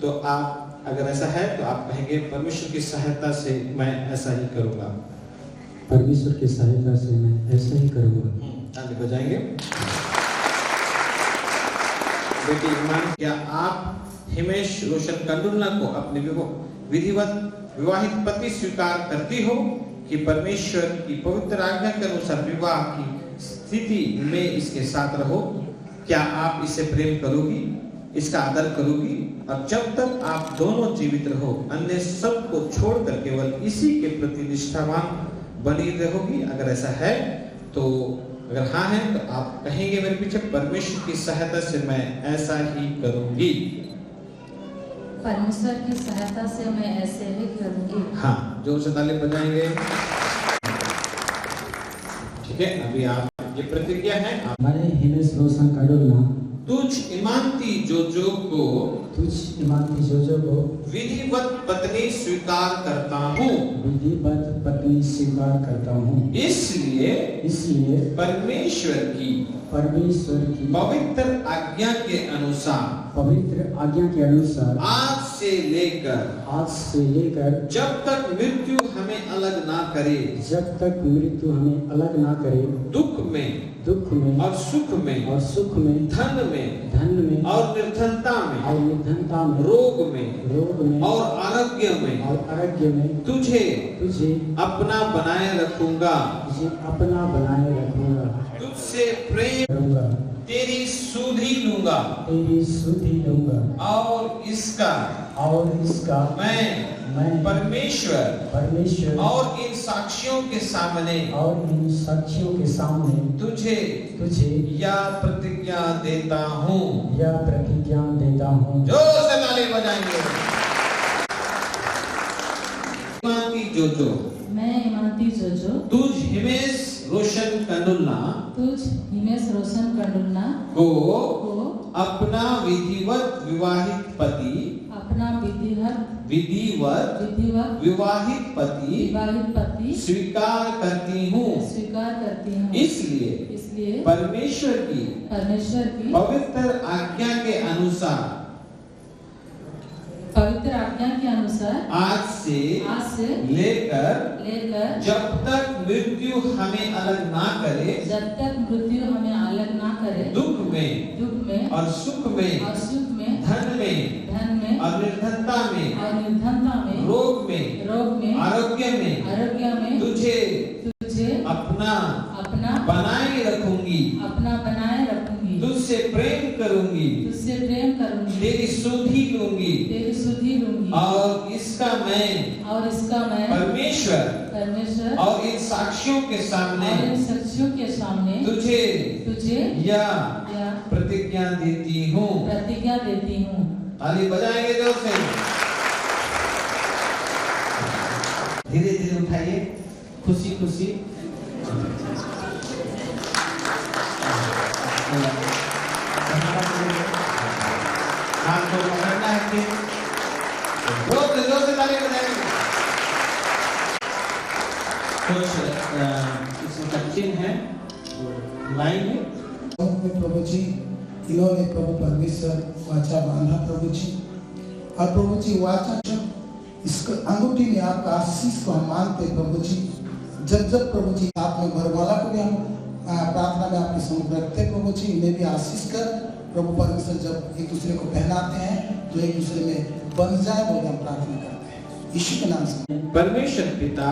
तो आप, अगर ऐसा है तो आप कहेंगे परमेश्वर की सहायता से मैं ऐसा ही करूंगा।
परमेश्वर की सहायता से मैं ऐसा ही करूंगा।
ताली बजाएंगे। बेटी ईमान, क्या आप हिमेश रोशन कंडुल्ला को अपने विधिवत विवाहित पति स्वीकार करती हो कि परमेश्वर की पवित्र आज्ञा के अनुसार विवाह की स्थिति में इसके साथ रहो? क्या आप इसे प्रेम करोगी, इसका आदर करोगी और जब तक आप दोनों जीवित रहो अन्य सब को छोड़कर केवल इसी के प्रति निष्ठावान बनी रहोगी? अगर ऐसा है तो, अगर हाँ है तो आप कहेंगे मेरे पीछे, परमेश्वर की सहायता से मैं ऐसा ही करूंगी।
परमेश्वर की सहायता से मैं ऐसे ही करूंगी।
हाँ, जोर से ताली बजाएंगे। ठीक है, अभी आप ये प्रतिज्ञा है।
मैं हिमेश रोशन कंडुल्ला
तुझ इमानती जोजो को विधिवत पत्नी स्वीकार करता हूँ।
विधिवत पत्नी स्वीकार करता हूँ।
इसलिए परमेश्वर की पवित्र आज्ञा के अनुसार आज से लेकर जब तक मृत्यु हमें अलग ना करे, दुख में और सुख में, धन में और निर्धनता में, रोग में और आरोग्य में तुझे अपना बनाए रखूंगा। तुझसे प्रेम करूंगा, तेरी सुधि लूंगा और इसका मैं परमेश्वर और इन साक्षियों के सामने तुझे यह प्रतिज्ञा देता हूँ। जोर से ताली बजाएंगे।
मैं इमानती जोजो
तुझ हिमेश रोशन कंडुल्ला को अपना विधिवत विवाहित पति विवाहित पति स्वीकार करती हूँ। इसलिए परमेश्वर की पवित्र आज्ञा के अनुसार आज से लेकर जब तक मृत्यु हमें अलग ना करे, दुख में और सुख में, धन में और निर्धनता में, रोग में, आरोग्य में तुझे अपना बनाए रखूंगा। तुझसे प्रेम करूंगी,
तुझसे प्रेम करूंगी,
तेरी सुधि लूंगी,
तेरी सुधि लूंगी,
और इसका मैं परमेश्वर और इन साक्षियों के सामने तुझे या प्रतिज्ञा देती हूँ। ताली बजाएंगे जोर से। धीरे धीरे उठाइए, खुशी खुशी। हाथ को पकड़ना है कि जोर से ताली बजाएंगे। कुछ इसमें चिन्ह है, लाइन है।
प्रभु जी, इन्होंने प्रभु परमेश्वर वाचा बांधा प्रभु जी, और प्रभु जी वाचा इसको अंगूठी में आपका आशीष को हम मानते प्रभु जी। जब प्रभु जी आप में घरवाला को भी हम प्रार्थना में आपके सम्मुख रखते प्रभु जी, इन्हें भी आशीष कर प्रभु परमेश्वर जब एक दूसरे को पहनाते हैं तो एक दूसरे में बन जाए, वो हम प्रार्थना करते हैं यीशु के नाम से।
परमेश्वर पिता,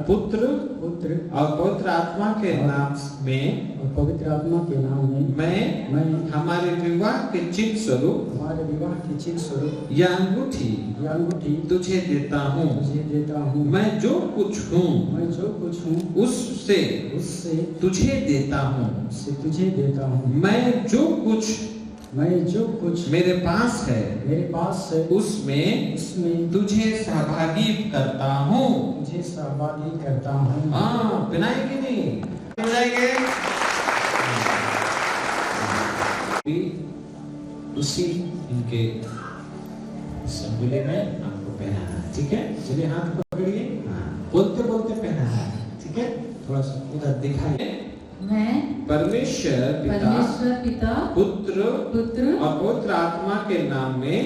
पुत्र और पवित्र आत्मा के नाम में, मैं हमारे विवाह के चिन्ह स्वरूप यह अंगूठी तुझे देता हूँ। मैं जो कुछ हूँ उससे तुझे देता हूँ। मैं जो कुछ मेरे पास है उसमें तुझे सहभागी करता हूँ। हाँ, पिनाएंगे नहीं, पिनाएंगे। उसी इनके संगुले में आपको पहनाना है, ठीक है? चलिए हाथ पकड़िए, बोलते बोलते पहनाना है, ठीक है? थोड़ा सा उधर दिखाइए।
मैं
परमेश्वर
पिता,
पुत्र और पवित्र आत्मा के नाम में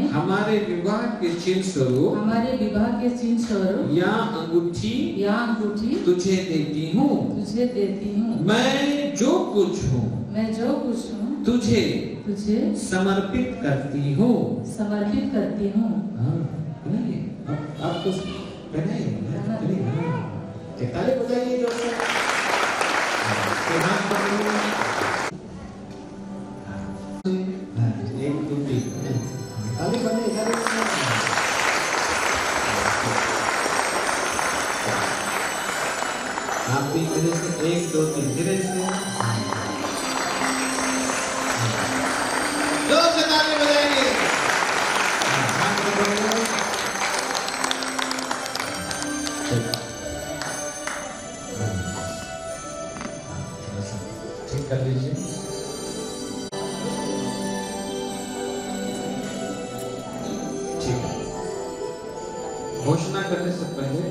हमारे विवाह के चिन्ह स्वरूप या अंगूठी तुझे देती हूँ। मैं जो कुछ हूँ तुझे समर्पित करती हूँ। आप कुछ बनाइए, ताली बजाइए जोर से। हाथ पकड़िए, एक दो तीन, ताली बजाइए। आप भी धीरे से, एक दो तीन, धीरे से जोर से ताली बजाइए। हाथ पकड़िए। ठीक कर लीजिए। ठीक है, घोषणा करने से पहले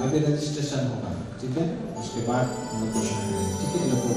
अभी रजिस्ट्रेशन होगा, ठीक है? उसके बाद हम घोषणा करेंगे, ठीक है? लोगों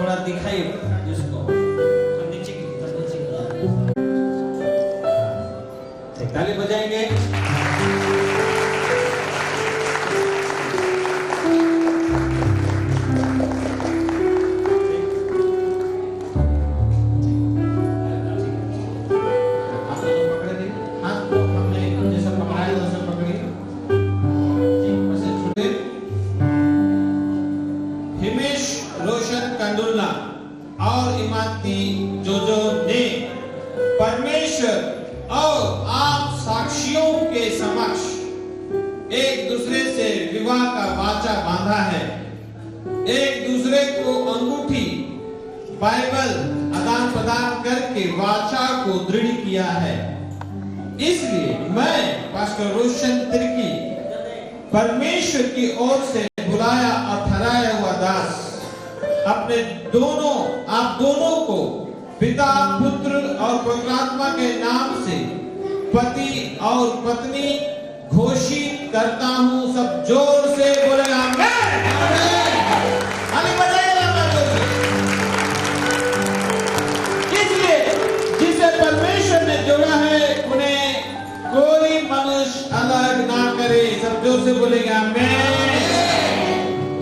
थोड़ा दिखाइए जिसको नीचे ताली बजाएंगे। और इमारती जोजो ने परमेश्वर और आप साक्षियों के समक्ष एक दूसरे से विवाह का वाचा बांधा है, एक दूसरे को अंगूठी बाइबल आदान प्रदान करके वाचा को दृढ़ किया है। इसलिए मैं पास्टर रोशन तिर्की परमेश्वर की ओर से बुलाया और ठहराया हुआ दास आप दोनों को पिता पुत्र और पवित्र आत्मा के नाम से पति और पत्नी घोषित करता हूं। सब जोर से बोले आमीन। इसलिए जिसे परमेश्वर ने जोड़ा है उन्हें कोई मनुष्य अलग ना करे। सब जोर से बोलेंगे आमीन।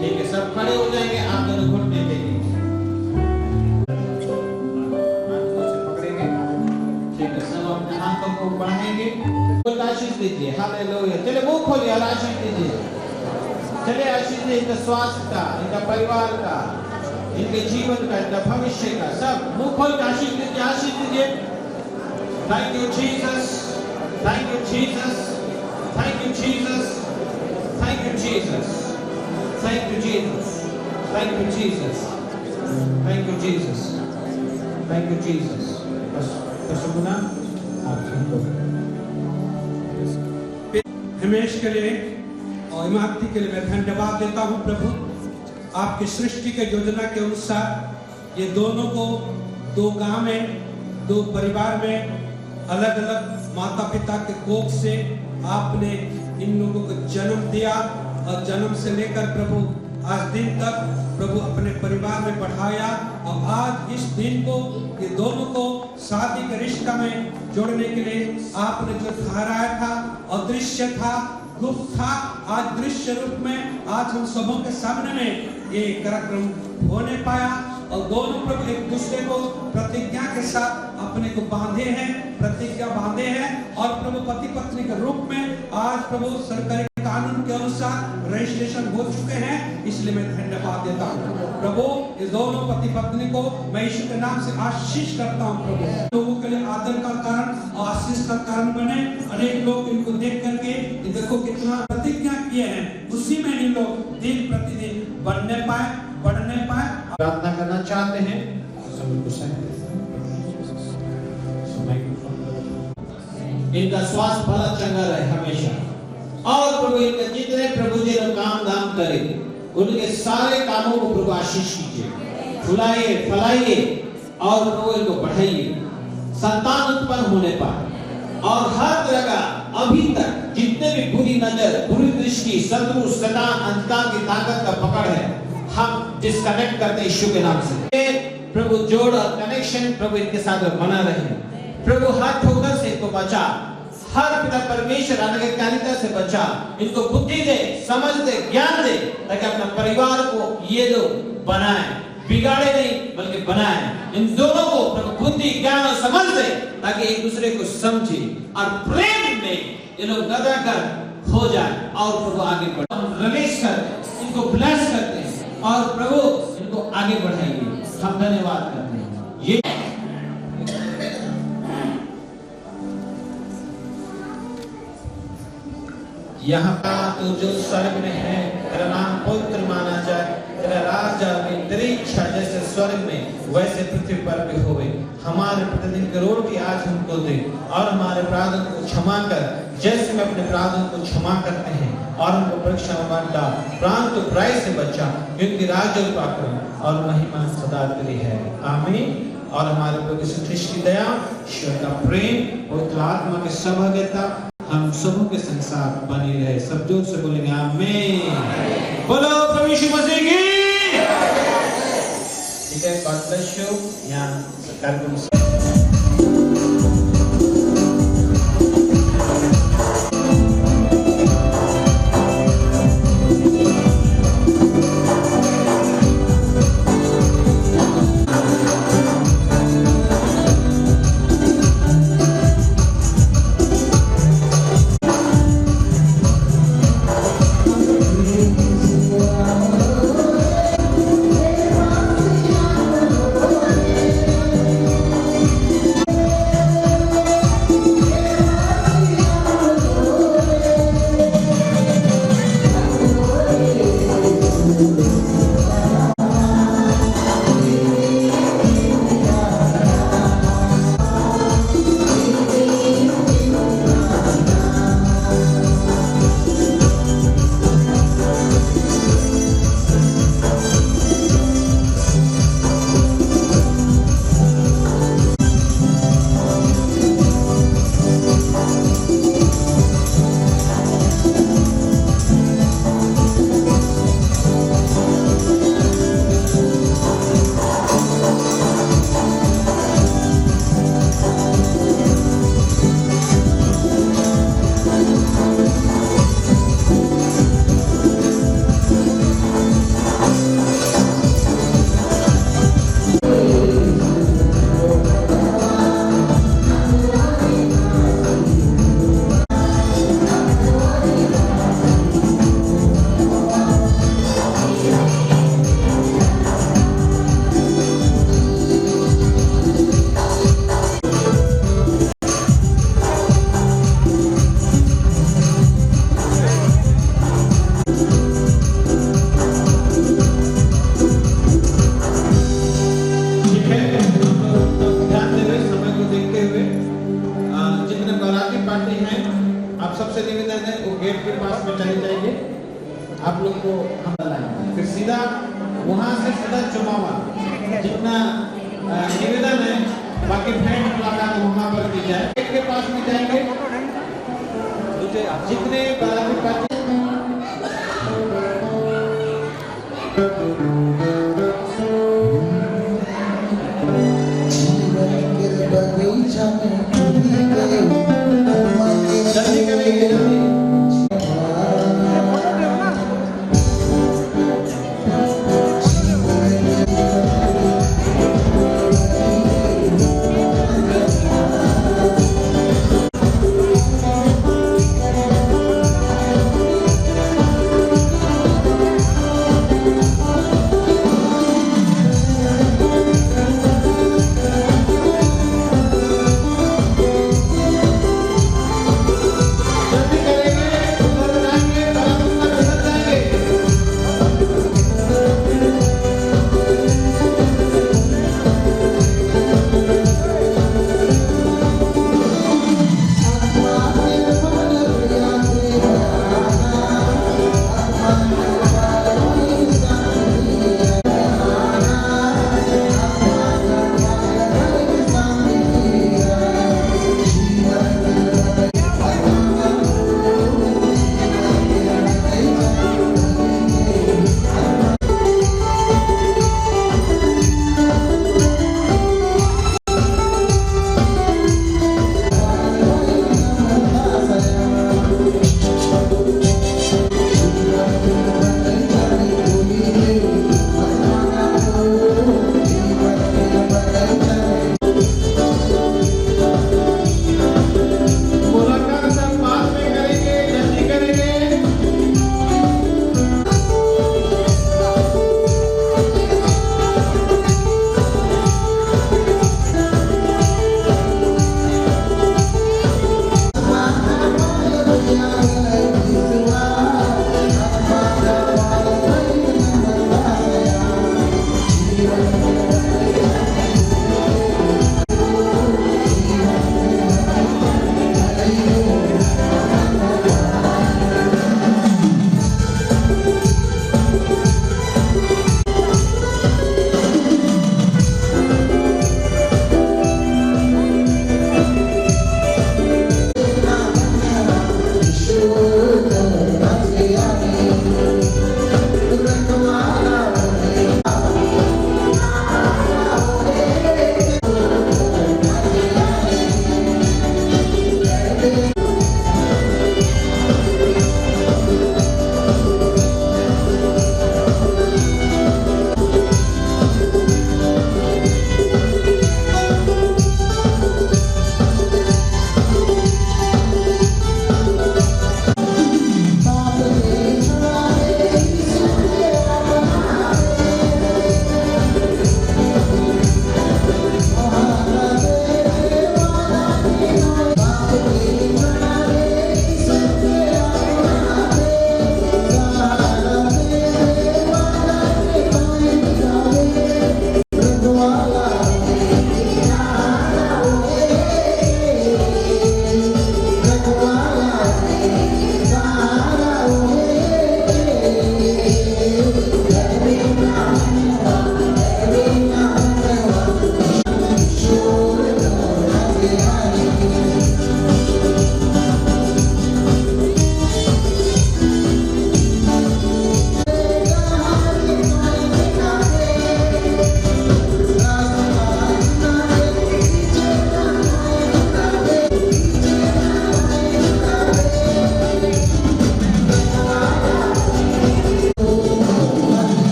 ठीक है, सब खड़े हो जाएंगे। आप दोनों घुटने देंगे, हाथों को बढ़ाएंगे, आशीष दीजिए। हालेलुया। चलिए मुंह खोलिए और आशीष दीजिए। चलिए आशीष दीजिए इनका स्वास्थ्य का, इनका परिवार का, इनके जीवन का, इनका भविष्य का। सब मुंह खोल कर आशीष दीजिए, आशीष दीजिए। Thank you Jesus, thank you Jesus, thank you Jesus, thank you Jesus, thank you Jesus, thank you Jesus, thank you Jesus, thank you Jesus. बस सुना
हिमेश के लिए और इमारती के लिए मैं धन्यवाद देता हूं प्रभु। आपकी सृष्टि के योजना के अनुसार ये दोनों को दो गांव में, दो परिवार में, अलग अलग माता पिता के कोख से आपने इन लोगों को जन्म दिया और जन्म से लेकर प्रभु आज दिन तक प्रभु अपने परिवार में बढ़ाया। और आज इस दिन को ये दोनों को शादी के रिश्ता में जोड़ने के लिए आपने जो ठहराया था, अदृश्य था, गुप्त था, आज दृश्य रूप में आज हम सबों के सामने में ये कार्यक्रम होने पाया। और दोनों प्रभु एक दूसरे को प्रतिज्ञा के साथ अपने को बांधे हैं, प्रतिज्ञा बांधे हैं। और प्रभु पति पत्नी के रूप में आज प्रभु सरकारी कानून के अनुसार रजिस्ट्रेशन हो चुके हैं। इसलिए मैं धन्यवाद देता हूँ प्रभु। इस दोनों पति पत्नी को मैं यीशु के नाम से आशीष करता हूँ प्रभु। लोगों के लिए आदर का कारण और आशीष का कारण बने। अनेक लोग इनको देख करके देखो कितना प्रतिज्ञा किए हैं, उसी में इन लोग दिन प्रतिदिन बढ़ने पाए, बढ़ने पाए।
प्रार्थना करना चाहते हैं इनका स्वास्थ्य भला चंगा रहे हमेशा। और प्रभु इनके जितने प्रभु जी लोग काम दाम करे उनके सारे कामों को प्रभु आशीष कीजिए, फुलाइए, फैलाइए और प्रभु इनको बढ़ाइए, संतान उत्पन्न होने पाए। और हर तरह का अभी तक जितने भी बुरी नजर, बुरी दृष्टि, शत्रु, शैतान, अंधकार की ताकत का पकड़ है, हम डिस्कनेक्ट करते हैं यीशु के नाम से। प्रभु जोड़ और कनेक्शन प्रभु इनके साथ बना रहे। प्रभु हर ठोकर से इनको बचा, हर पिता परमेश्वर अनाज्ञाकारिता से बचा। इनको बुद्धि दे, समझ दे, ज्ञान दे, ताकि अपना परिवार को ये लोग बनाए, बिगाड़े नहीं बल्कि बनाए। इन दोनों को प्रभु बुद्धि, ज्ञान और समझ दे, ताकि एक दूसरे को समझे और प्रेम में ये लोग गदागर हो जाए और प्रभु आगे बढ़े। रिलीज करते, इनको ब्लेस करते हैं और प्रभु इनको आगे बढ़ाइए। हम धन्यवाद करते हैं। ये यहाँ का तो जो स्वर्ग में है, तेरा नाम पवित्र माना जाए, तेरा राज्य आवे, तेरी इच्छा जैसे स्वर्ग में वैसे पृथ्वी पर भी होवे। हमारे प्रतिदिन की रोटी आज हमको दे और हमारे अपराधों को क्षमा कर जैसे हम अपने अपराधों को क्षमा करते हैं। और हमको परीक्षा में मत डाल, प्राण तो बुराई से बचा, क्योंकि राज्य और पराक्रम और महिमा सदा तेरी है। आमीन। और हमारे प्रभु यीशु ख्रिस्त की दया, ईश्वर का प्रेम, पवित्र आत्मा की सहभागिता हम सबों के संसार बनी रहे। सब जोर से बोलेंगे आमीन। बोलो प्रभु यीशु मसीह की। ठीक है, गॉड ब्लेस यू। यहाँ कार्यक्रम सबसे निवेदन है वो गेट के पास में चले जाइए। आप लोग को हम लाएंगे, फिर सीधा वहाँ से सीधा चुमावा। जितना निवेदन है बाकी फ्रेंड मुलाकात वहाँ पर की जाए। गेट के पास में जाएंगे, जितने बाराती पार्टी
बगीचा में जल्दी करेंगे, जल्दी।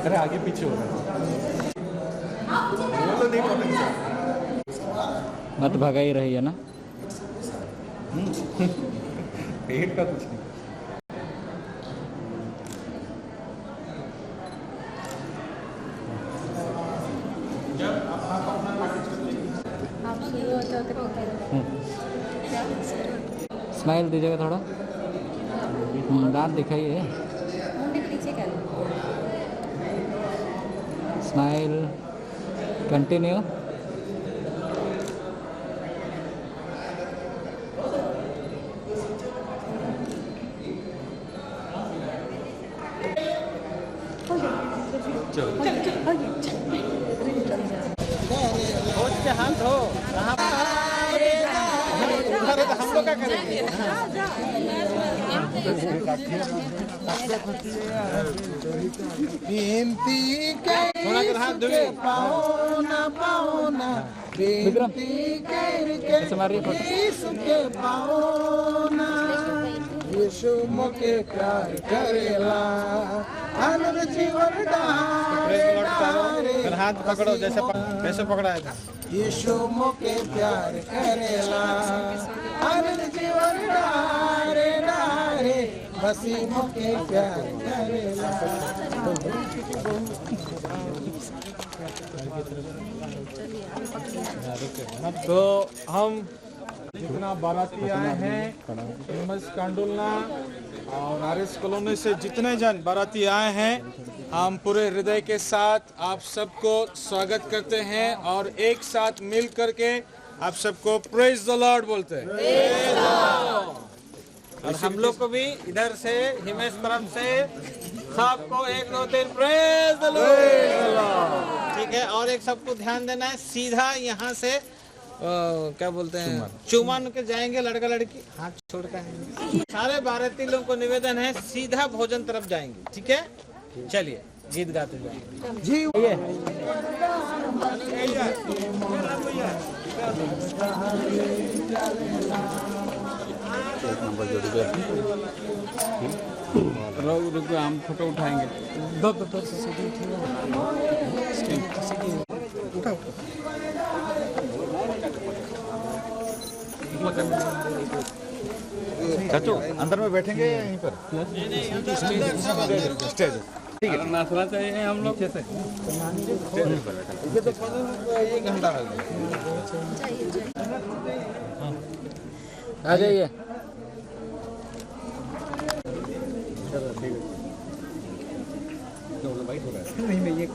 अरे आगे पीछे हो रहा है वो तो नहीं पकड़।
मत भगा ही रही है ना।
पेट का कुछ नहीं।
स्माइल दीजिएगा थोड़ा। दांत दिखाइए। Smile continue.
हाथ धो हम लोग क्या करेंगे।
बेनती
थोड़ा कर हाथ धोइए।
पाओ ना बेनती के पाओ ना यीशु मोके प्यार करेला आनंद जीवन
फिर हाथ पकड़ो जैसे कैसे पकड़ाया था।
यीशु मोके प्यार करेला आनंद जीवन डारे डारे मसीह मोके प्यार करेला।
तो हम जितना बाराती आए हैं फेमस कांडुलना और आरएस कॉलोनी से जितने जन बाराती आए हैं, हम पूरे हृदय के साथ आप सबको स्वागत करते हैं और एक साथ मिल करके आप सबको प्रेज द लॉर्ड बोलते हैं। और हम लोग को भी इधर से हिमेश तरफ से सबको 1 2 3 प्रेज द लॉर्ड। ठीक है, और एक सबको ध्यान देना है, सीधा यहाँ से क्या बोलते हैं चुमान के जाएंगे लड़का लड़की हाथ छोड़ कर। सारे बाराती लोगों को निवेदन है सीधा भोजन तरफ जाएंगे। ठीक है, चलिए गीत गाते जाएंगे जी।
रुको हम फोटो उठाएंगे। दो
चाचू अंदर में बैठेंगे या यहीं पर? स्टेज ठीक है, नाचना चाहिए हम लोग कैसे। एक घंटा
आ जाइए।
नहीं मैं ये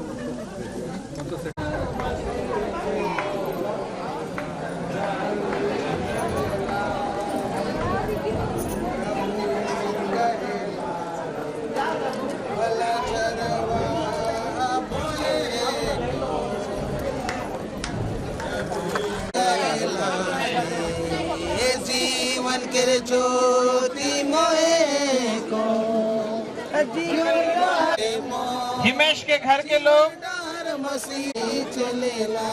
जीवन के ज्योति मोए को
हिमेश के घर के लोग
मसीह चलेला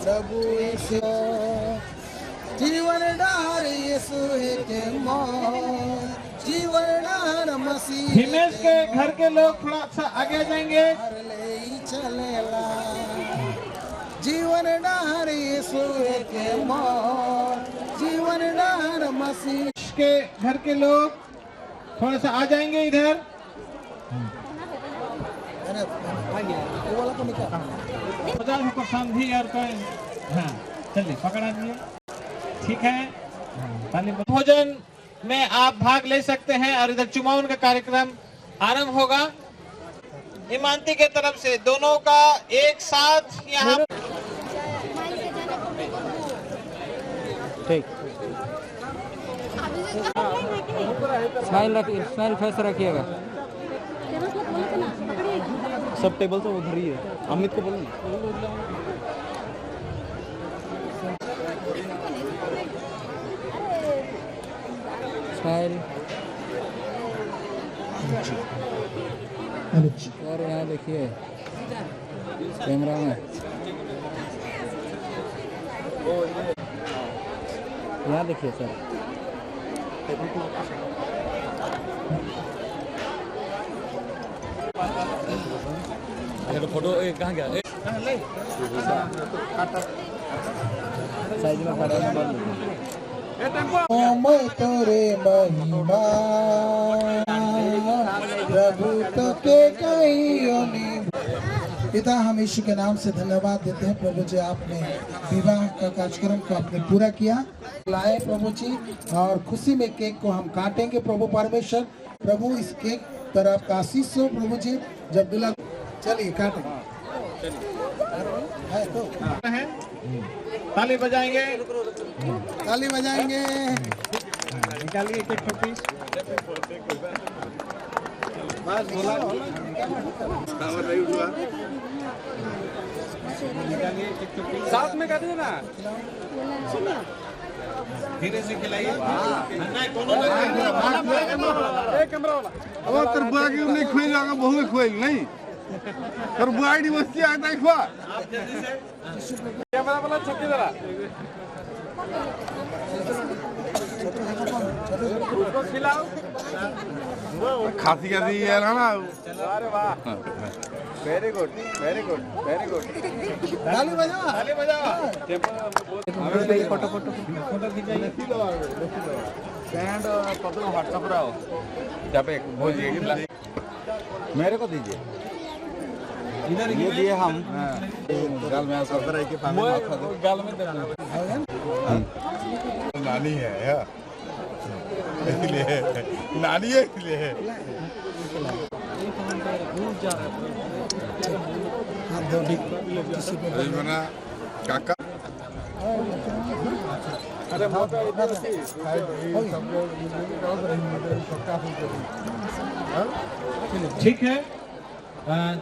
प्रभु यीशु जीवन डार यीशु है के मौत जीवन डार मसीह।
हिमेश के घर के लोग थोड़ा सा आगे जाएंगे।
चलेला जीवन डार यीशु है के मौत जीवन डार मसीह।
के घर के लोग थोड़ा सा आ जाएंगे इधर। भी और कोई हाँ चलिए पकड़ा दिए। ठीक है, भोजन में आप भाग ले सकते हैं और इधर चुमावन का कार्यक्रम आरंभ होगा। इमानती के तरफ से दोनों का एक साथ यहाँ
ठीक। स्माइल फेस रखिएगा।
सब टेबल तो उधर ही है, अमित को बोलो ना।
स्माइल और यहाँ देखिए कैमरा में, यहाँ देखिए सर।
फोटो कहाँ गया साइज में खड़ा है
मैं तोरे महिमा प्रभु तो के कहियो नी। पिता हम यीशु के नाम से धन्यवाद देते हैं प्रभु जी, आपने विवाह का कार्यक्रम को आपने पूरा किया लाए प्रभु जी, और खुशी में केक को हम काटेंगे प्रभु परमेश्वर। प्रभु इस केक पर आपका आशीष हो प्रभु जी, जब दुल्हा चलिए काटेंगे है तो
ताली बजाएंगे,
ताली बजाएंगे।
निकालिए केक का पीस। बस बोला
साथ में काटिए ना,
धीरे से खिलाइए।
कैमरा वाला
अब तर बुआ के नहीं खोल जाएगा, बहु में खोल नहीं तर बुआ डी बस्ती आता है खवा
कैमरा वाला छक्के जरा उसको खिलाओ।
खाती खाती है ना।
अरे वाह, very good very good very good.
ताली बजाओ,
ताली बजाओ। फोटो फोटो फोटो खिंचाइए। बैंड फोटो व्हाट्सएप रहा हो जब एक भेजिए, मेरे को दीजिए इधर ये दिए हम गाल में सफर है कि गाल में देना
नानी है यार, इसलिए नानी है इसलिए मना काका।
अरे मौका इधर थी।
ठीक है,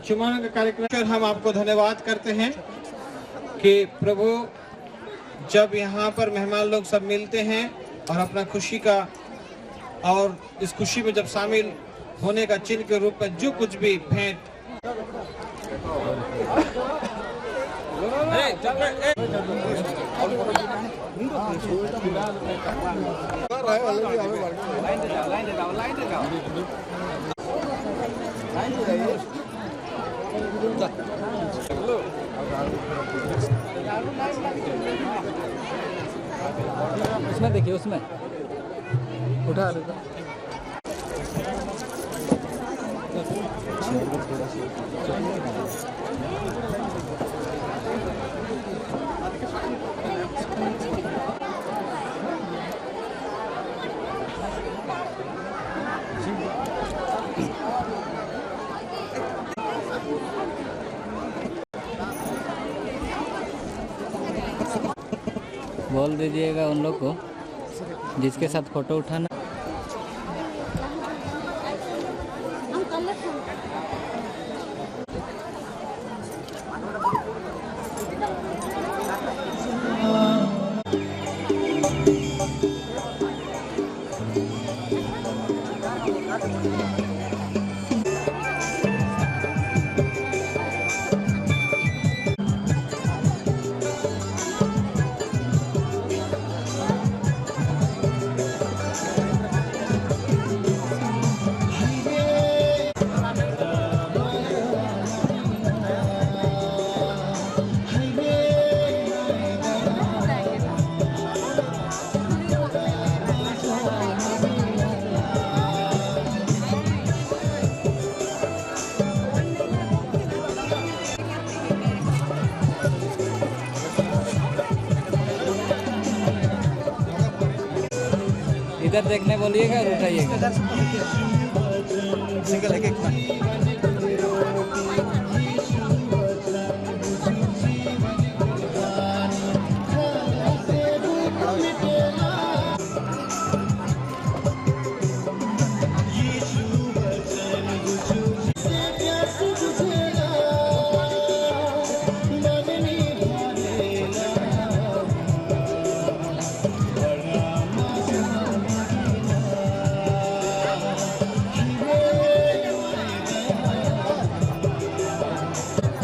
चुमाना का कार्यक्रम हम आपको धन्यवाद करते हैं कि प्रभु जब यहाँ पर मेहमान लोग सब मिलते हैं और अपना खुशी का और इस खुशी में जब शामिल होने का चिन्ह के रूप में जो कुछ भी भेंट
उसमें देखिए, उसमें उठा
बोल दीजिएगा उन लोग को जिसके साथ फोटो उठाना। इधर देखने बोलिएगा और उठाइएगा।
सिंगल एक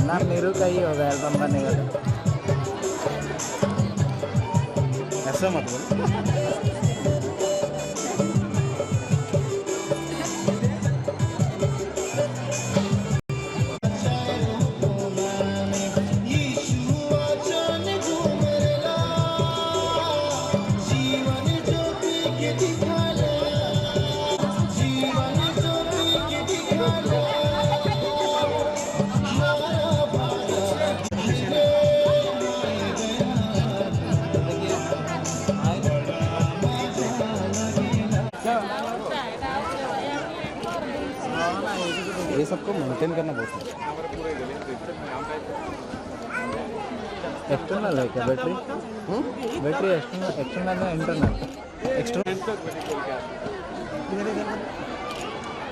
नाम नीरू का ही होगा एल्बम बनेगा तो।
ऐसा मत बोलो।
ये सबको मेंटेन करना बहुत है।
एक्सटर्नल है क्या बैटरी? बैटरी एक्सटर्नल है इंटरनल?
एक्सटर्नल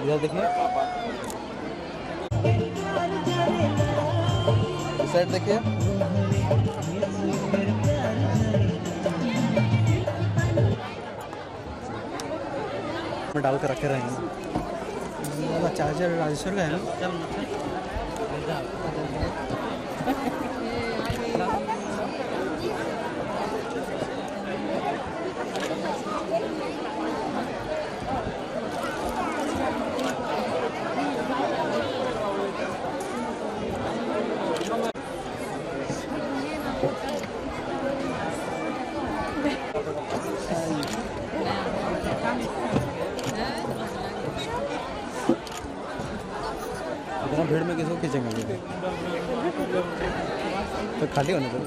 इधर देखिए, इस साइड देखिए, डाल कर रखे रहेंगे। चार्जर राजेश्वर का है ना? इतना भीड़ में किसको खींचेंगे? तो खाली होने दो।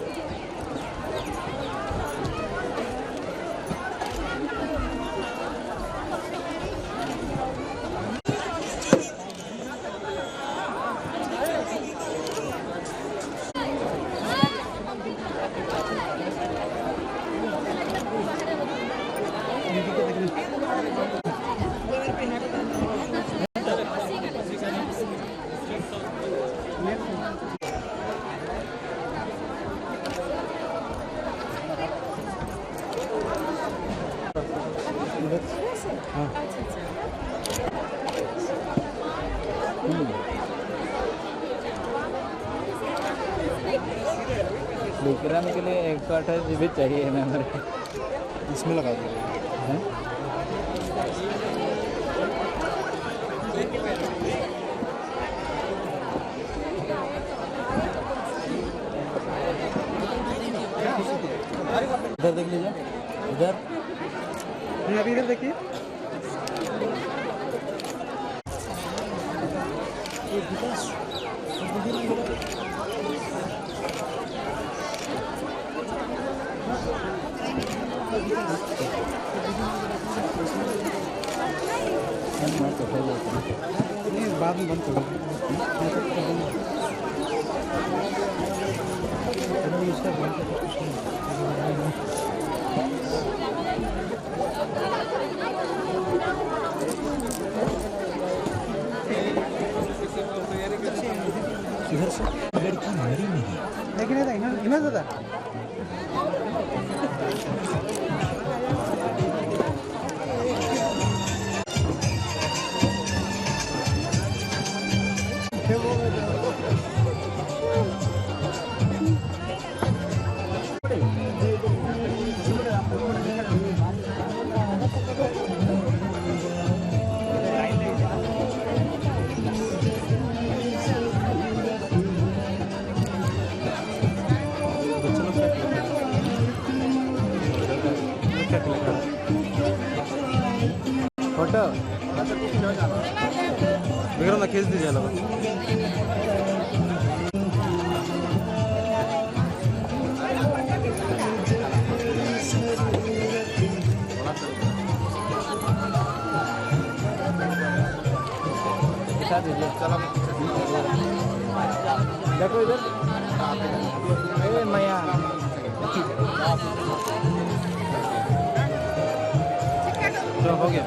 विक्रम के लिए 128 GB चाहिए मेमोरी,
इसमें लगा दो। इधर देख लीजिए, इधर अभी इधर देखिए, बाद में बंद करो। इधर से लड़की मरी नहीं, लेकिन इन्हें ज़्यादा फोटो विक्रम ना खींच दीजिए लोग।
चलो देखो इधर, ए मैया
तो हो गया।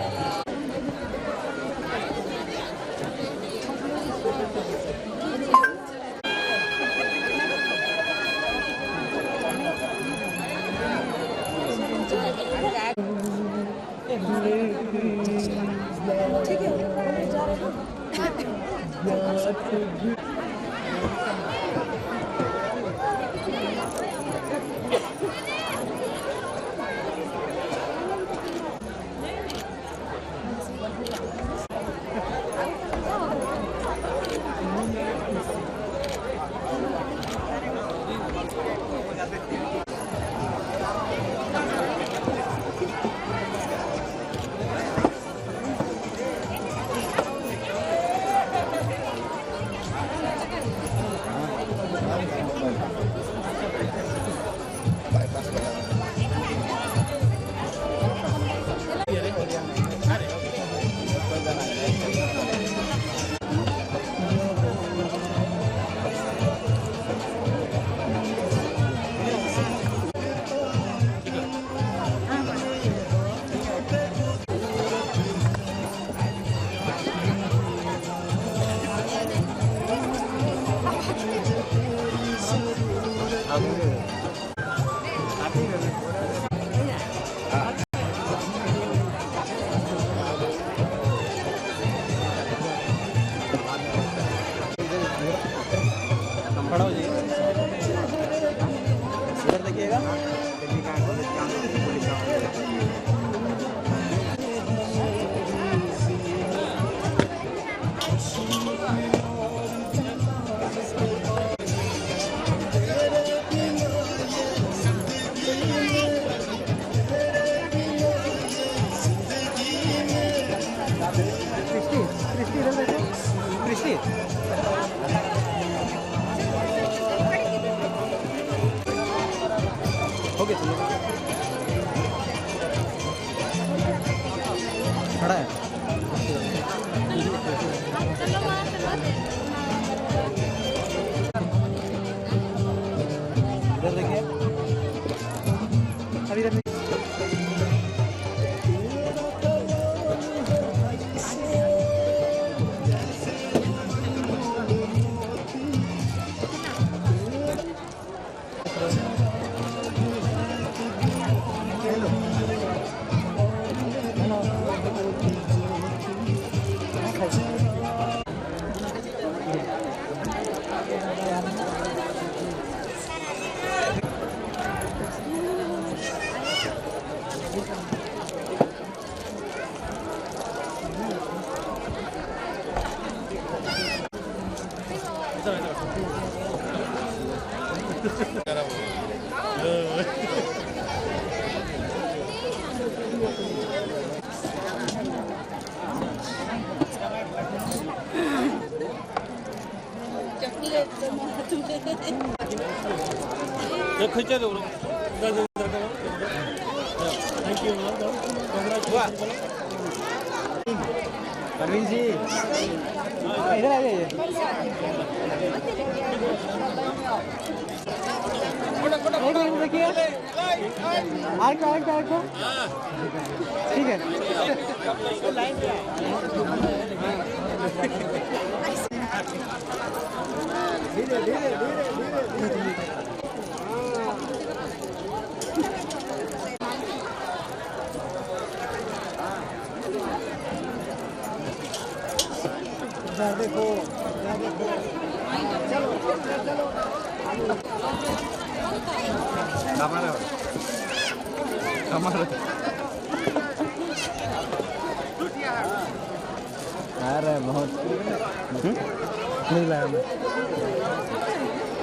खड़ा हो जाइए, इधर देखिएगा। ओके चलिए, खड़ा है। इधर देखिए, अभी इधर
खींचे दो। थैंक यू,
परवीन जी इधर आ जाइए। देखिए, आर्को ठीक है। धीरे धीरे देखो, चलो हमारा अरे बहुत नहीं लाया मैं।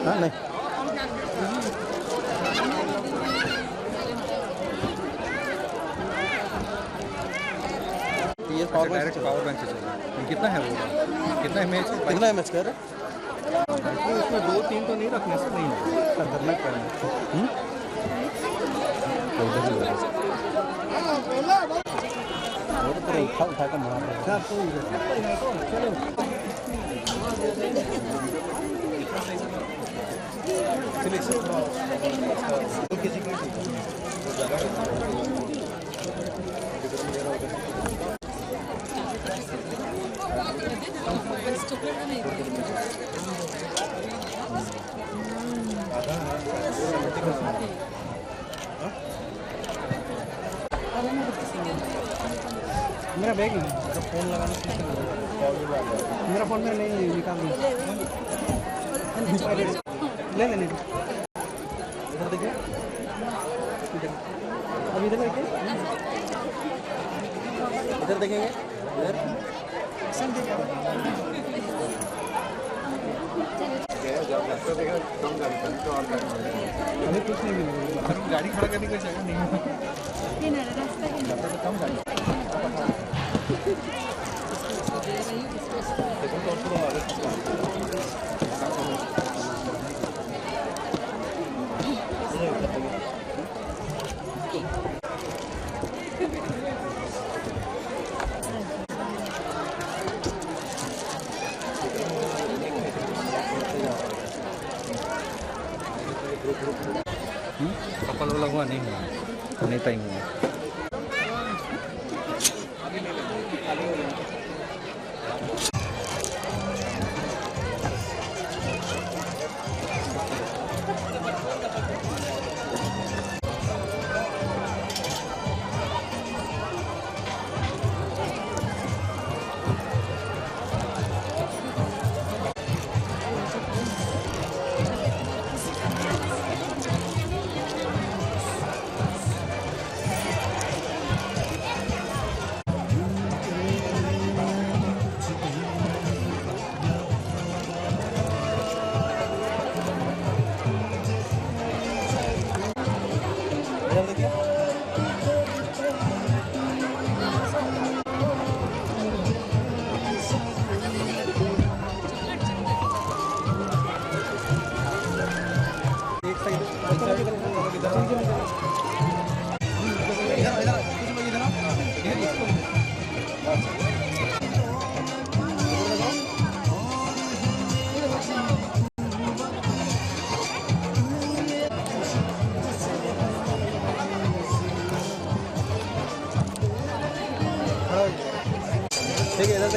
हाँ नहीं, ये पावर बैंक से चला। कितना है वो, कितना एमएच है? कितना एमएच कर? इसमें 2-3 तो नहीं रखने से नहीं होगा, खतरनाक करना। उठा कर मार मेरा बैग नहीं, मेरा फ़ोन लगाना मेरा फ़ोन में नहीं निकाल ले लेने इधर देखिए, अब इधर देखिए, इधर देखेंगे, इधर अभी कुछ नहीं मिलेगा। गाड़ी खड़ा करने की जगह नहीं है, रास्ता कम गाड़ी कपल वाला हुआ नहीं हुआ, नहीं टाइम हुआ।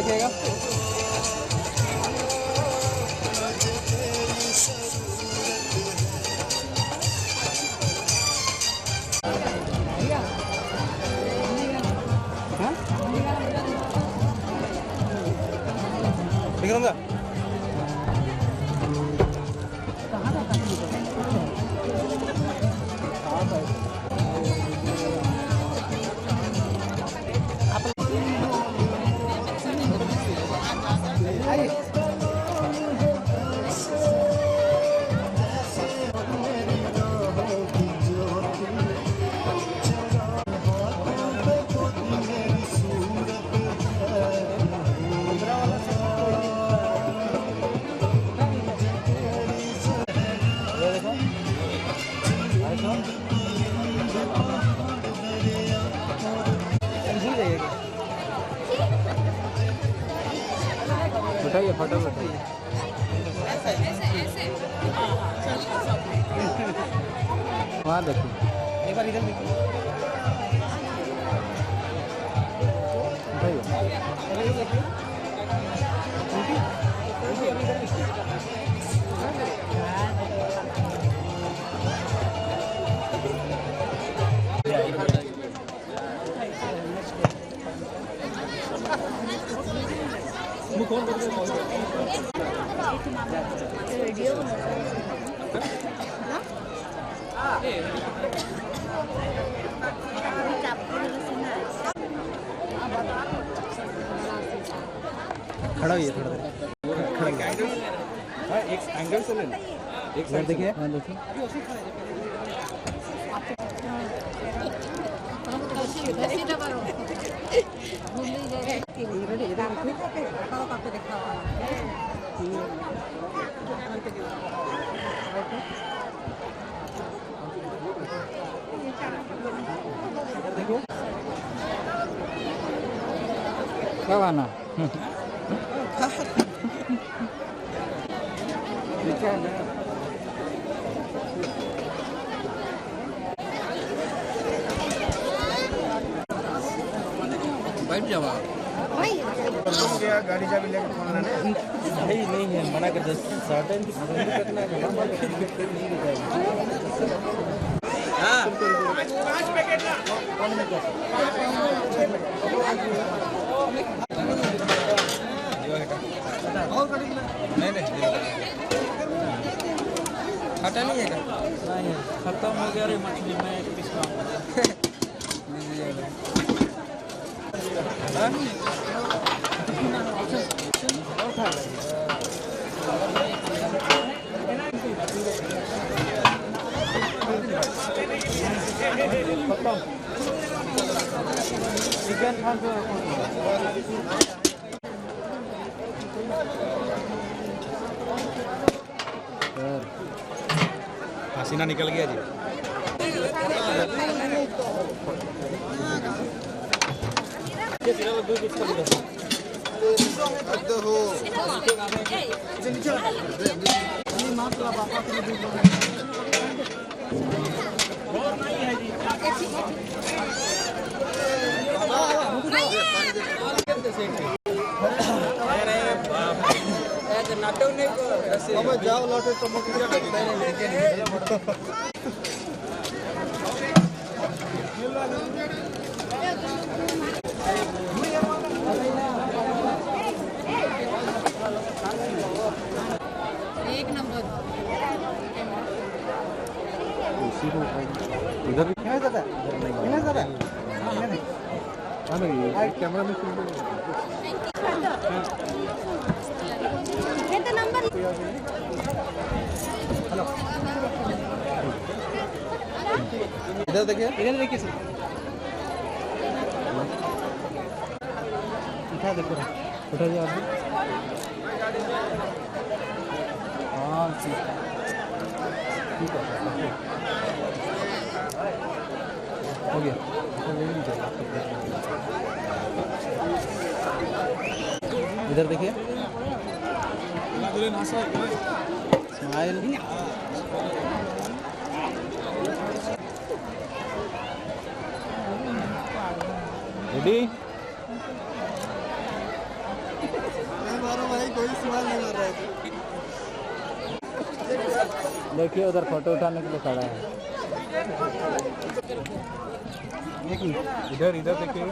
देखिएगा। विक्रम दा
उठाइए फोटो उठाइए। वहाँ देखिए,
एक बार इधर देखिए। खड़ा हुई है थोड़ा देर। हाँ, एक एंगल से लेना। एक साइड देखिए। हाँ देखिए।
क्या आना
बैठ जाओ आप। गाड़ी चाबी लेकर फोन लाना। नहीं है, मना कर दो। सर्टेन की बंद करना है। हाँ 5 पैकेट ना। नहीं खटा नहीं है क्या? नहीं, खत्म हो गया रे मछली में एक पीस का। पसीना निकल गया जी। जाओ लौटे तो
एक नंबर
इधर भी क्या जाता है? नहीं जाता है। कैमरा में इधर देखिए, इधर देखिए सर। उठा देखो, उठा दिया आपने। हाँ ठीक है, हो गया। इधर देखिए, स्माइल। रेडी। कोई सवाल नहीं मार रहा है।
देखिए उधर फोटो उठाने के लिए खड़ा है।
एक मिनट, इधर इधर देखिए।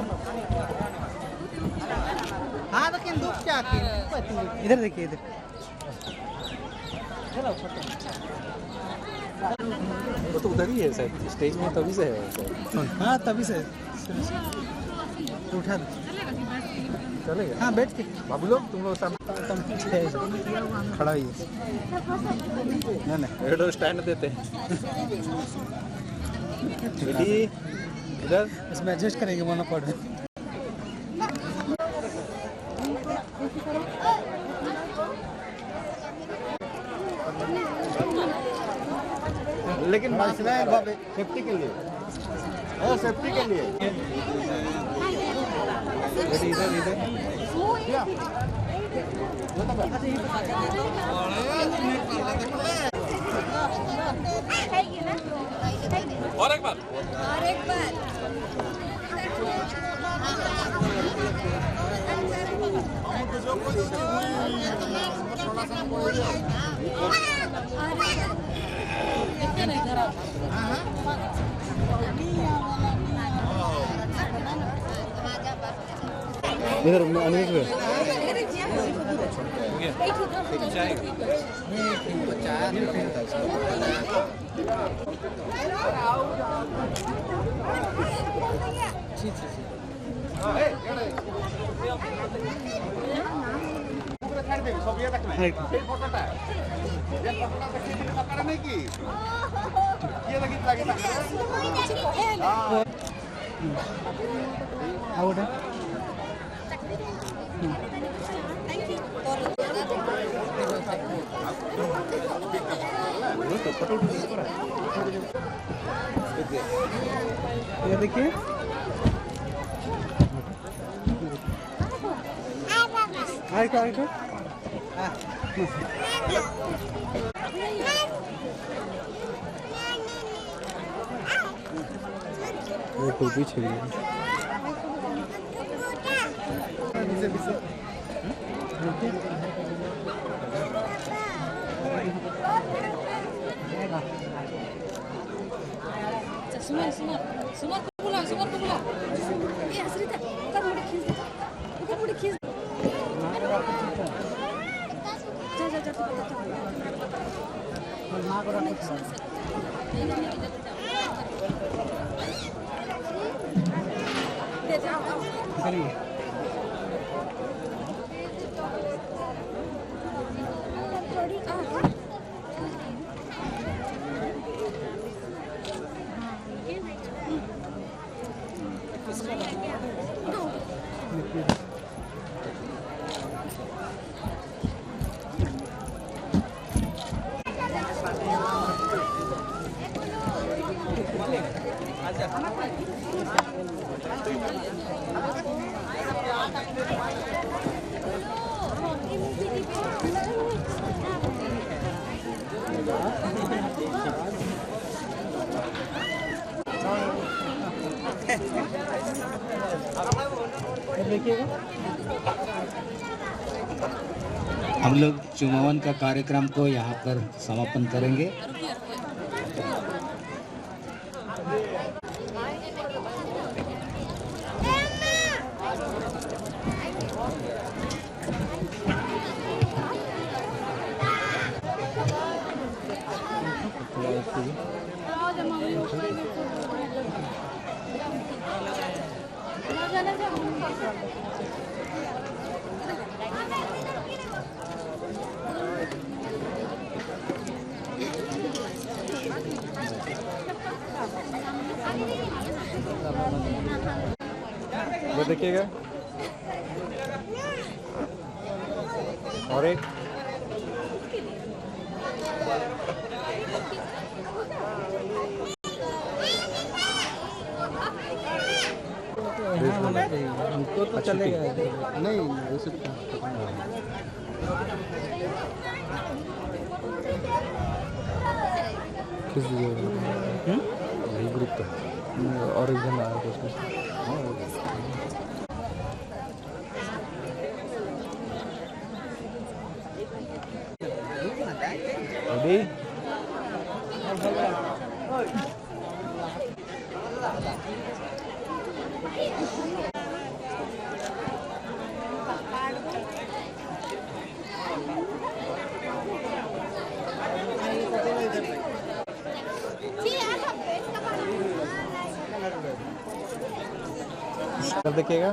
हाँ लेकिन दुख क्या इधर देखिए इधर। वो तो उधर ही है सर, स्टेज में तभी से है सर। हाँ तभी से तो उठा चलेगा। हाँ बैठ के बाबू लोग तुम लोग तुम पीछे खड़ा ही नहीं रेडो स्टैंड देते हैं। इधर इसमें एडजस्ट करेंगे मोनोपोड में। लेकिन बांसना है सेफ्टी के लिए, सेफ्टी के लिए। इधर इधर
और एक बार
इधर अनिल में ये देखिए वो कोई पीछे
सुमर को बुला ये हसरीता उधर मुड़ी खींच
हम लोग चुमावन का कार्यक्रम को यहाँ पर समापन करेंगे।
वो देखिएगा और एक हमको तो चलेगा नहीं उसे किस यही ग्रुप था और एक जन आया था उसमें। रेडी कर देखिएगा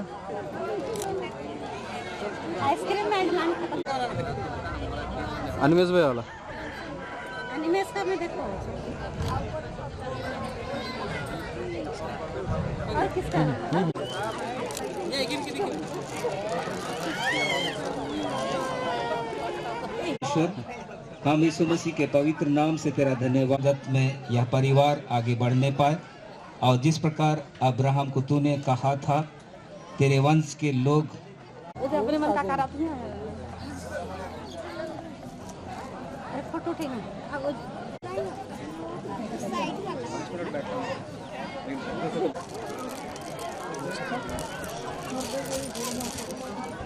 आइसक्रीम
अनिमेश भाई वाला
अनिमेश का में देखो और किसका
हम यीशु मसीह के पवित्र नाम से तेरा धन्यवाद में यह परिवार आगे बढ़ने पाए और जिस प्रकार अब्राहम को तूने कहा था तेरे वंश के लोग
अपने मन का करा तुम फोटो उठेगा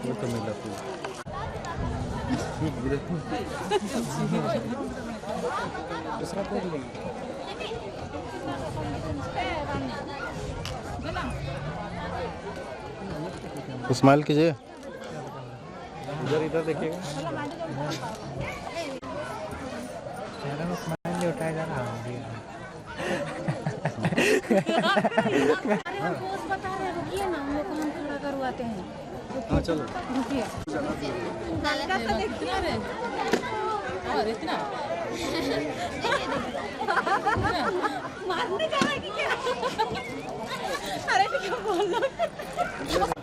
वो तो मिला दूसरा कर लेंगे स्माइल कीजिए इधर देखिएगा चेहरे में स्माइल नहीं उठाया जा रहा
बता रहे रुकिए ना हम लोग को हम खड़ा करवाते हैं
हाँ चलो
रुकिए और इतना मारने का है कि क्या अरे क्यों बोल रहा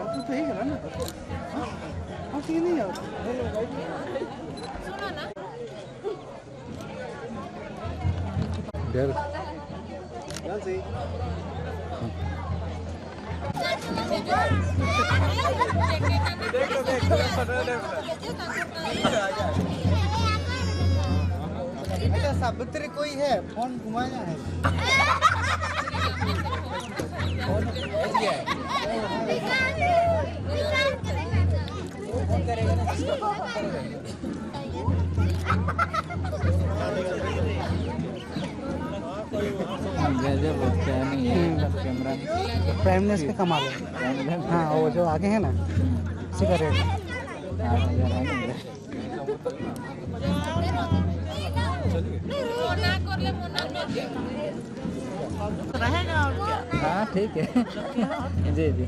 तो सही है ना हाँ ठीक नहीं है
सुनो ना
डर
अच्छा सावित्री कोई है फोन घुमाया है फोन किया है फोन करेगा ना प्राइमनेस के कमाल है हाँ वो जो आगे है ना उसी का रेट
हाँ ठीक है जी जी